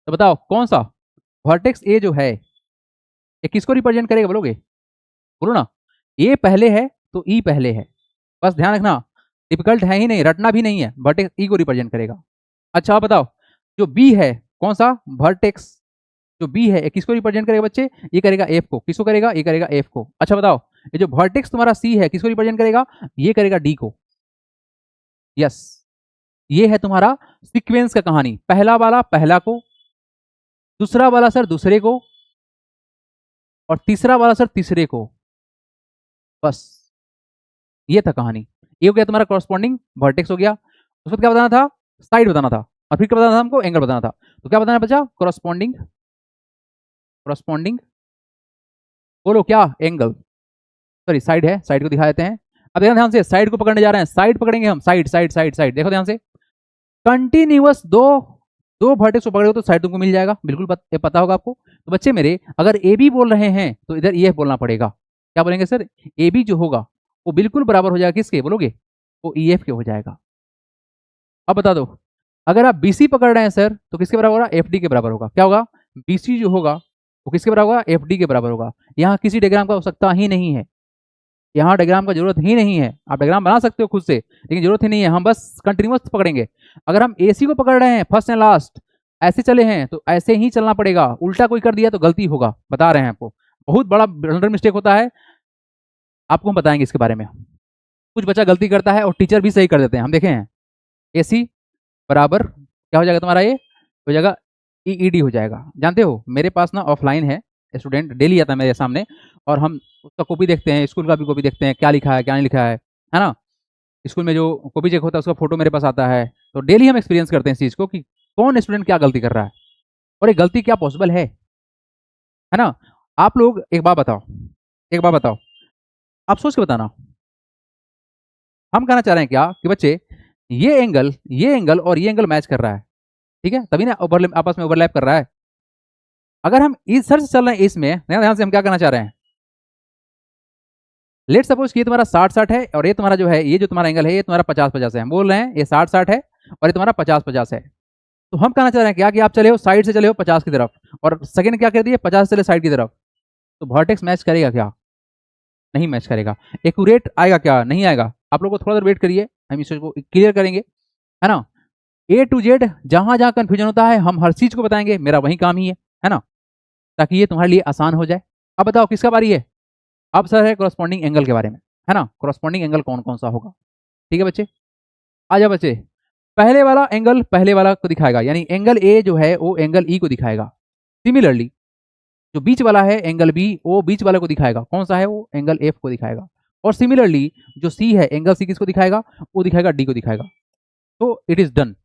तो बताओ कौन सा वर्टेक्स ए जो है ये किसको रिप्रेजेंट करेगा, बोलोगे, बोलो ना। ए पहले है तो ई पहले है, बस ध्यान रखना, डिफिकल्ट है ही नहीं, रटना भी नहीं है, वर्टेक्स ई को रिप्रेजेंट करेगा। अच्छा आप बताओ जो बी है कौन सा वर्टेक्स, जो बी है ये किसको रिप्रेजेंट करेगा बच्चे, ये करेगा एफ को, किसको करेगा, ये करेगा एफ को। अच्छा बताओ ये जो वर्टेक्स तुम्हारा सी है किसको रिप्रेजेंट करेगा, ये करेगा डी को। यस, ये है तुम्हारा सीक्वेंस का कहानी, पहला वाला पहला को, दूसरा वाला सर दूसरे को, और तीसरा वाला सर तीसरे को, बस ये था कहानी। ये हो गया तुम्हारा कॉरस्पॉन्डिंग वर्टेक्स हो गया। उसके बाद क्या बताना था, साइड बताना था, और फिर क्या बताना था हमको, एंगल बताना था। तो क्या बताना बचा, कॉरस्पॉन्डिंग, कॉरस्पॉन्डिंग बोलो क्या, एंगल, सॉरी साइड है, साइड को दिखा देते हैं। अब देखो ध्यान से, साइड को पकड़ने जा रहे हैं, साइड पकड़ेंगे हम, साइड साइड साइड साइड, देखो ध्यान से, कंटिन्यूअस दो दो वर्टेक्स को पकड़ोगे तो साइड तुमको मिल जाएगा, बिल्कुल पता होगा आपको। तो बच्चे मेरे, अगर ए बी बोल रहे हैं तो इधर ये बोलना पड़ेगा, क्या बोलेंगे सर, ए बी जो होगा वो बिल्कुल बराबर हो जाएगा किसके, बोलोगे, वो ई एफ के हो जाएगा। अब बता दो, अगर आप बीसी पकड़ रहे हैं सर तो किसके बराबर होगा, एफ डी के बराबर होगा। क्या होगा, बीसी जो होगा वो किसके बराबर होगा, एफ डी के बराबर होगा। यहाँ किसी डायग्राम का आवश्यकता ही नहीं है, यहाँ डायग्राम का जरूरत ही नहीं है, आप डायग्राम बना सकते हो खुद से, लेकिन जरूरत ही नहीं है, हम बस कंटिन्यूअस पकड़ेंगे। अगर हम एसी को पकड़ रहे हैं फर्स्ट एंड लास्ट, ऐसे चले हैं तो ऐसे ही चलना पड़ेगा, उल्टा कोई कर दिया तो गलती होगा, बता रहे हैं आपको, बहुत बड़ा ब्लंडर मिस्टेक होता है, आपको हम बताएंगे इसके बारे में। कुछ बच्चा गलती करता है और टीचर भी सही कर देते हैं, हम देखे हैं। एसी बराबर क्या हो जाएगा तुम्हारा, ये हो जाएगा ईईडी हो जाएगा। जानते हो मेरे पास ना ऑफलाइन है स्टूडेंट, डेली आता है मेरे सामने, और हम उसका कॉपी देखते हैं, स्कूल का भी कॉपी देखते हैं, क्या लिखा है क्या नहीं लिखा है ना। स्कूल में जो कॉपी चेक होता है उसका फोटो मेरे पास आता है, तो डेली हम एक्सपीरियंस करते हैं इस चीज़ को कि कौन स्टूडेंट क्या गलती कर रहा है, और ये गलती क्या पॉसिबल है ना। आप लोग एक बात बताओ, एक बात बताओ, आप सोच के बताना, हम कहना चाह रहे हैं क्या कि बच्चे, ये एंगल और ये एंगल मैच कर रहा है, ठीक है, तभी ना ओवरलैप, आपस में ओवरलैप कर रहा है। अगर हम इस सर से चल रहे हैं इसमें, ध्यान से हम क्या करना चाह रहे हैं, लेट सपोज कि ये तुम्हारा 60-60 है, और ये तुम्हारा जो है, ये जो तुम्हारा एंगल है ये तुम्हारा 50-50 है, हम बोल रहे हैं ये 60-60 है और ये तुम्हारा 50-50 है। तो हम कहना चाह रहे हैं क्या कि आप चले हो साइड से, चले हो 50 की तरफ, और सेकंड क्या कर दिए 50 से चले साइड की तरफ, तो वर्टेक्स मैच करेगा क्या, नहीं मैच करेगा। एक्यूरेट आएगा क्या, नहीं आएगा। आप लोग को थोड़ा देर वेट करिए, हम इस चीज को क्लियर करेंगे, है ना। ए टू जेड जहां जहां कंफ्यूजन होता है हम हर चीज को बताएंगे, मेरा वही काम ही है ना, ताकि ये तुम्हारे लिए आसान हो जाए। अब बताओ किसका बारी है, अब सर है कॉरस्पॉन्डिंग एंगल के बारे में, है ना, कॉरस्पॉन्डिंग एंगल कौन कौन सा होगा। ठीक है बच्चे, आ जाओ बच्चे, पहले वाला एंगल पहले वाला को दिखाएगा, यानी एंगल ए जो है वो एंगल ई को दिखाएगा। सिमिलरली जो बीच वाला है एंगल बी, वो बीच वाले को दिखाएगा, कौन सा है वो, एंगल एफ को दिखाएगा। और सिमिलरली जो सी है एंगल सी किसको दिखाएगा, वो दिखाएगा डी को दिखाएगा। तो इट इज डन।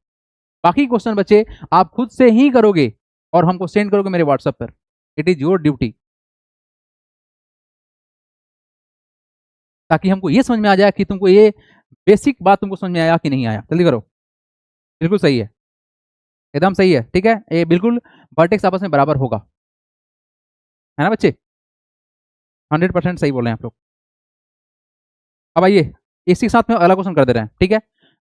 बाकी क्वेश्चन बच्चे आप खुद से ही करोगे और हमको सेंड करोगे मेरे व्हाट्सएप पर, इट इज योर ड्यूटी, ताकि हमको ये समझ में आ जाए कि तुमको ये बेसिक बात तुमको समझ में आया कि नहीं आया। जल्दी करो, बिल्कुल सही है, एकदम सही है, ठीक है, ये बिल्कुल वर्टेक्स आपस में बराबर होगा, है ना बच्चे, 100% सही बोल रहे हैं आप लोग। अब आइए इसी के साथ में अगला क्वेश्चन कर दे रहे हैं, ठीक है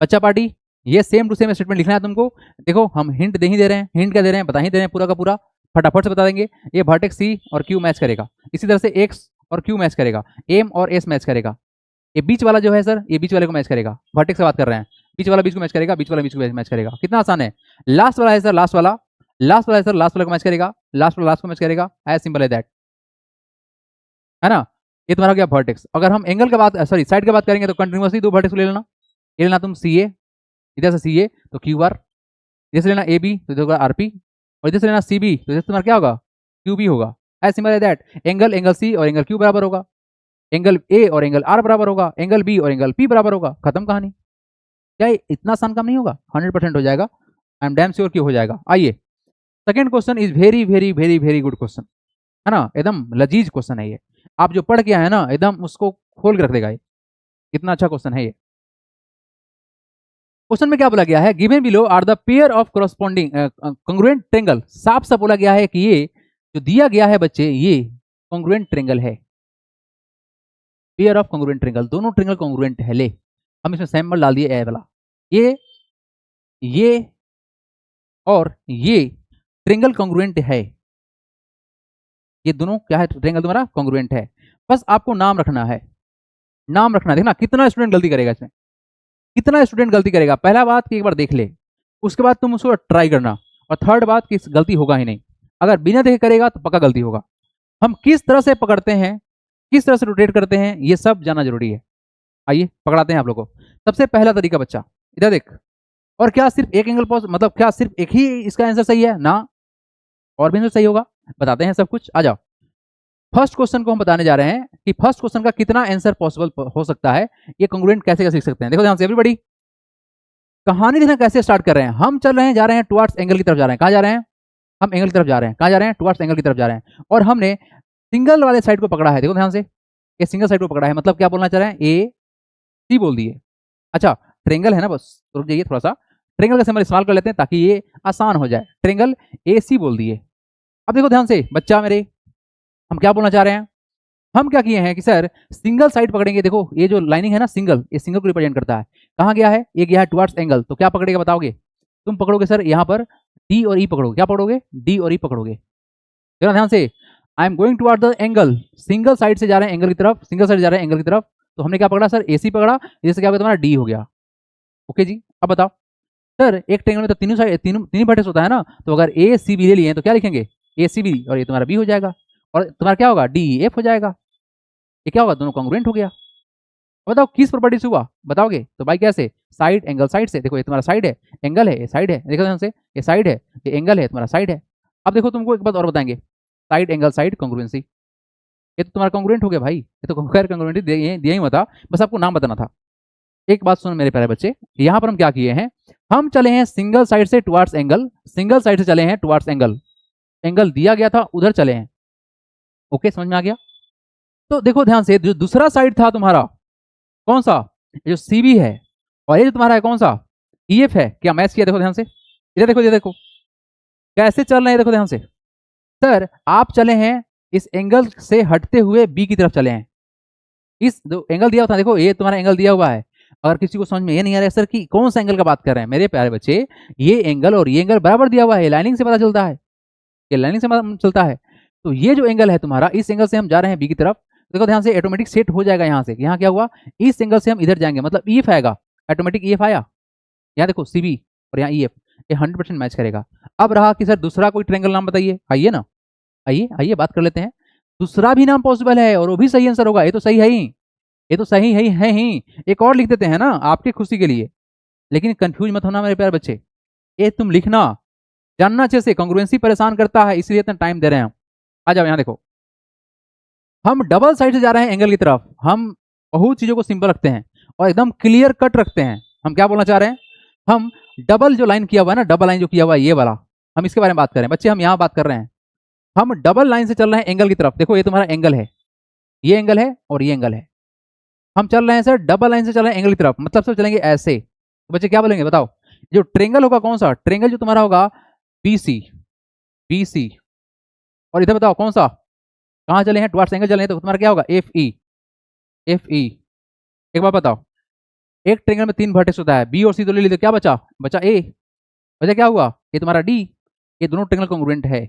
बच्चा पार्टी, ये सेम टू सेम स्टेटमेंट लिखना है तुमको। देखो हम हिंट दे ही दे रहे हैं, हिंट क्या दे रहे हैं, बता ही दे रहे हैं, पूरा का पूरा फटाफट से बता देंगे। ये वर्टेक्स सी और क्यू मैच करेगा, इसी तरह से एक्स और क्यू मैच करेगा, एम और एस मैच करेगा। ये बीच वाला जो है सर, ये बीच वाले को मैच करेगा, वर्टेक्स से बात कर रहे हैं, बीच वाला बीच को मैच करेगा, बीच वाला बीच को मैच करेगा, कितना आसान है। लास्ट वाला है सर, लास्ट वाला, लास्ट वाला है सर, लास्ट वाले को मैच करेगा, लास्ट वाला लास्ट को मैच करेगा, एज सिंपल है दैट, है ना। ये तुम्हारा क्या वर्टेक्स। अगर हम एंगल का बात, सॉरी साइड का बात करेंगे तो कंटिन्यूसली दो वर्टेक्स ले लेना, ये लेना तुम सी ए, इधर से सी ए तो क्यू आर, इधर से लेना ए बी तो इधर होगा आर पी, और इधर से लेना सी बी तो इधर तुम्हारा क्या होगा, क्यू बी होगा, एज सिंपल है दैट। एंगल एंगल सी और एंगल क्यू बराबर होगा, एंगल ए और एंगल आर बराबर होगा, एंगल बी और एंगल पी बराबर होगा, खत्म कहानी। क्या इतना आसान काम नहीं होगा, 100% हो जाएगा, आई एम डैम श्योर कि हो जाएगा। आइए second question is very very very very good question, है ना, एकदम लजीज क्वेश्चन है ये, आप जो पढ़ के आए ना एकदम उसको खोल के रख देगा ये, कितना अच्छा क्वेश्चन है ये। क्वेश्चन में क्या बोला गया है, given below are the pair of corresponding congruent triangle, साफ साफ बोला गया है कि ये जो दिया गया है बच्चे ये कॉन्ग्रुएंट ट्रायंगल है, पेयर ऑफ कॉन्ग्रुएंट ट्रायंगल, दोनों ट्रायंगल कॉन्ग्रुएंट है। ले हम इसमें सैंपल डाल दिए ए वाला, ये और ये ट्रायंगल कॉन्ग्रुएंट है, ये दोनों क्या है, ट्रायंगल तुम्हारा कॉन्ग्रुएंट है। बस आपको नाम रखना है, नाम रखना, देखना कितना स्टूडेंट गलती करेगा इसमें, कितना स्टूडेंट गलती करेगा। पहला बात कि एक बार देख ले, उसके बाद तुम उसको ट्राई करना, और थर्ड बात कि गलती होगा ही नहीं, अगर बिना देखे करेगा तो पक्का गलती होगा। हम किस तरह से पकड़ते हैं, किस तरह से रोटेट करते हैं, ये सब जानना जरूरी है। आइए पकड़ाते हैं आप लोगों को। सबसे पहला तरीका बच्चा, इधर देख, और क्या सिर्फ एक एंगल पॉसिबल, मतलब क्या सिर्फ एक ही इसका आंसर सही है ना, और भी आंसर सही होगा, बताते हैं सब कुछ। आ जाओ, फर्स्ट क्वेश्चन को हम बताने जा रहे हैं कि फर्स्ट क्वेश्चन का कितना आंसर पॉसिबल हो सकता है, ये कॉन्ग्रुएंट कैसे सीख सकते हैं। देखो ध्यान से एवरीबॉडी, कहानी देखना कैसे स्टार्ट कर रहे हैं। हम चल रहे हैं, जा रहे हैं टुवर्ड्स एंगल की तरफ जा रहे हैं। कहाँ जा रहे हैं? हम एंगल की तरफ जा रहे हैं। कहाँ जा रहे हैं? टुवर्ड्स एंगल की तरफ जा रहे हैं। और हमने सिंगल वाले साइड को पकड़ा है, देखो ध्यान से, ये सिंगल साइड को पकड़ा है, मतलब क्या बोलना चाह रहे हैं, ए सी बोल दिए। अच्छा, ट्रेंगल है ना, बस तो रुक जाइए थोड़ा सा, ट्रेंगल का सिंबल इस्तेमाल कर लेते हैं ताकि ये आसान हो जाए। ट्रेंगल ए सी बोल दिए। अब देखो ध्यान से बच्चा मेरे, हम क्या बोलना चाह रहे हैं, हम क्या किए हैं कि सर सिंगल साइड पकड़ेंगे। देखो ये जो लाइनिंग है ना सिंगल, ये सिंगल को रिप्रेजेंट करता है। कहाँ गया है? ये गया है टुवर्ड्स एंगल, तो क्या पकड़ेगा बताओगे? तुम पकड़ोगे सर यहाँ पर डी और ई पकड़ोगे। क्या पकड़ोगे? डी और ई पकड़ोगे। देखो ध्यान से, I am going toward the angle, single side से जा रहे हैं एंगल की तरफ, सिंगल साइड जा रहे हैं एंगल की तरफ, तो हमने क्या पकड़ा सर? ए सी पकड़ा, जैसे क्या हो गया तुम्हारा? डी हो गया। ओके जी, अब बताओ सर, एक ट्रेंगल में तो तीनों साइड तीन वर्टेक्स होता है ना, तो अगर ए सी बी ले लिए तो क्या लिखेंगे? ए सी बी, और ये तुम्हारा बी हो जाएगा, और तुम्हारा क्या होगा? डी एफ हो जाएगा। ये क्या होगा? दोनों कॉन्ग्रुएंट हो गया। बताओ किस प्रॉपर्टी से हुआ, बताओगे? तो भाई कैसे? साइड एंगल साइड से। देखो ये तुम्हारा साइड है, एंगल है, ये साइड है, देखो ध्यान से, ये साइड है, ये एंगल है, तुम्हारा साइड है। अब देखो तुमको एक बात और बताएंगे, साइड एंगल साइड कॉन्ग्रुएंसी, ये तो तुम्हारा कॉन्ग्रुएंट हो गया भाई, ये तो खैर कॉन्ग्रुएंटी दिया ही मत, बस आपको नाम बताना था। एक बात सुनो मेरे प्यारे बच्चे, यहाँ पर हम क्या किए हैं, हम चले हैं सिंगल साइड से टुवर्ड्स एंगल, सिंगल साइड से चले हैं टुवर्ड्स एंगल, एंगल दिया गया था उधर चले हैं। ओके, समझ में आ गया? तो देखो ध्यान से, जो दूसरा साइड था तुम्हारा कौन सा? जो सीबी है, और ये जो तुम्हारा है कौन सा? ईएफ है। क्या मैच किया? देखो ध्यान से, इधर देखो, ये देखो कैसे चल रहे हैं, देखो ध्यान से। सर आप चले हैं इस एंगल से हटते हुए बी की तरफ चले हैं, इस जो एंगल दिया हुआ था, देखो ये तुम्हारा एंगल दिया हुआ है। अगर किसी को समझ में ये नहीं आ रहा है सर कि कौन सा एंगल का बात कर रहे हैं, मेरे प्यारे बच्चे, ये एंगल और ये एंगल बराबर दिया हुआ है, लाइनिंग से पता चलता है, ये लाइनिंग से पता चलता है। तो ये जो एंगल है तुम्हारा, इस एंगल से हम जा रहे हैं बी की तरफ, देखो ध्यान से, ऑटोमेटिक सेट हो जाएगा यहाँ से। यहाँ क्या हुआ? इस एंगल से हम इधर जाएंगे, मतलब ईएफ आएगा, ऑटोमेटिक ईएफ आया। यहाँ देखो सीबी और यहाँ ईएफ, ये 100% मैच करेगा। अब रहा कि सर दूसरा कोई ट्रायंगल नाम बताइए, आइए ना, आइए आइए बात कर लेते हैं। दूसरा भी नाम पॉसिबल है और वो भी सही आंसर होगा, ये तो सही है ही, ये तो सही है ही। एक और लिख देते हैं ना आपकी खुशी के लिए, लेकिन कंफ्यूज मत होना मेरे प्यारे बच्चे, ये तुम लिखना जानना अच्छे से, कॉन्ग्रुएंसी परेशान करता है इसलिए इतना टाइम दे रहे हैं हम। आ जाओ यहाँ देखो, हम डबल साइड से जा रहे हैं एंगल की तरफ, हम बहुत चीजों को सिंपल रखते हैं और एकदम क्लियर कट रखते हैं। हम क्या बोलना चाह रहे हैं, हम डबल जो लाइन किया हुआ है ना, डबल लाइन जो किया हुआ है ये वाला, हम इसके बारे में बात कर रहे हैं बच्चे, हम यहाँ बात कर रहे हैं। हम डबल लाइन से चल रहे हैं एंगल की तरफ, देखो ये तुम्हारा एंगल है, ये एंगल है और ये एंगल है, हम चल रहे हैं सर डबल लाइन से चल रहे हैं एंगल की तरफ, मतलब सब चलेंगे ऐसे। तो बच्चे क्या बोलेंगे बताओ? जो ट्रेंगल होगा कौन सा? ट्रेंगल जो तुम्हारा होगा बी सी, बी सी, और इधर बताओ कौन सा, कहाँ चले हैं? टुवर्ड्स एंगल चले हैं, तो तुम्हारा क्या होगा? F E, F E. एक बार बताओ, एक ट्रेंगल में 3 वर्टेक्स होता है, बी और सी तो ले ली, तो क्या बचा? बचा ए, बचा क्या हुआ? ये तुम्हारा डी। ये दोनों ट्रेंगल कॉन्ग्रुएंट है,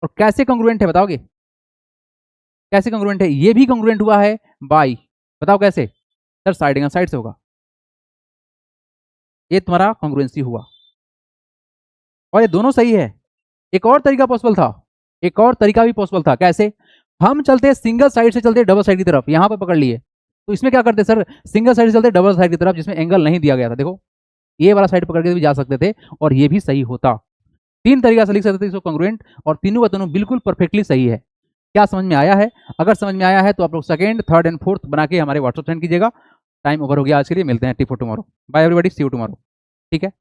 और कैसे कॉन्ग्रुएंट है बताओगे? कैसे कॉन्ग्रुएंट है? ये भी कॉन्ग्रुएंट हुआ है बाई, बताओ कैसे? सर साइड एंगल साइड से होगा, ये तुम्हारा कॉन्ग्रुएंसी हुआ, और ये दोनों सही है। एक और तरीका पॉसिबल था, एक और तरीका भी पॉसिबल था, कैसे? हम चलते सिंगल साइड से चलते डबल साइड की तरफ, यहां पर पकड़ लिए, तो इसमें क्या करते सर? सिंगल साइड से चलते डबल साइड की तरफ जिसमें एंगल नहीं दिया गया था, देखो ये वाला साइड पकड़ के भी जा सकते थे और ये भी सही होता। 3 तरीका से लिख सकते थे इसको कॉन्ग्रुएंट, और तीनों का तीनों बिल्कुल परफेक्टली सही है। क्या समझ में आया है? अगर समझ में आया है तो आप लोग सेकंड, थर्ड एंड फोर्थ बना के हमारे व्हाट्सएप सेंड कीजिएगा। टाइम ओवर हो गया आज के लिए, मिलते हैं टी for tomorrow. Bye everybody, see you tomorrow. ठीक है।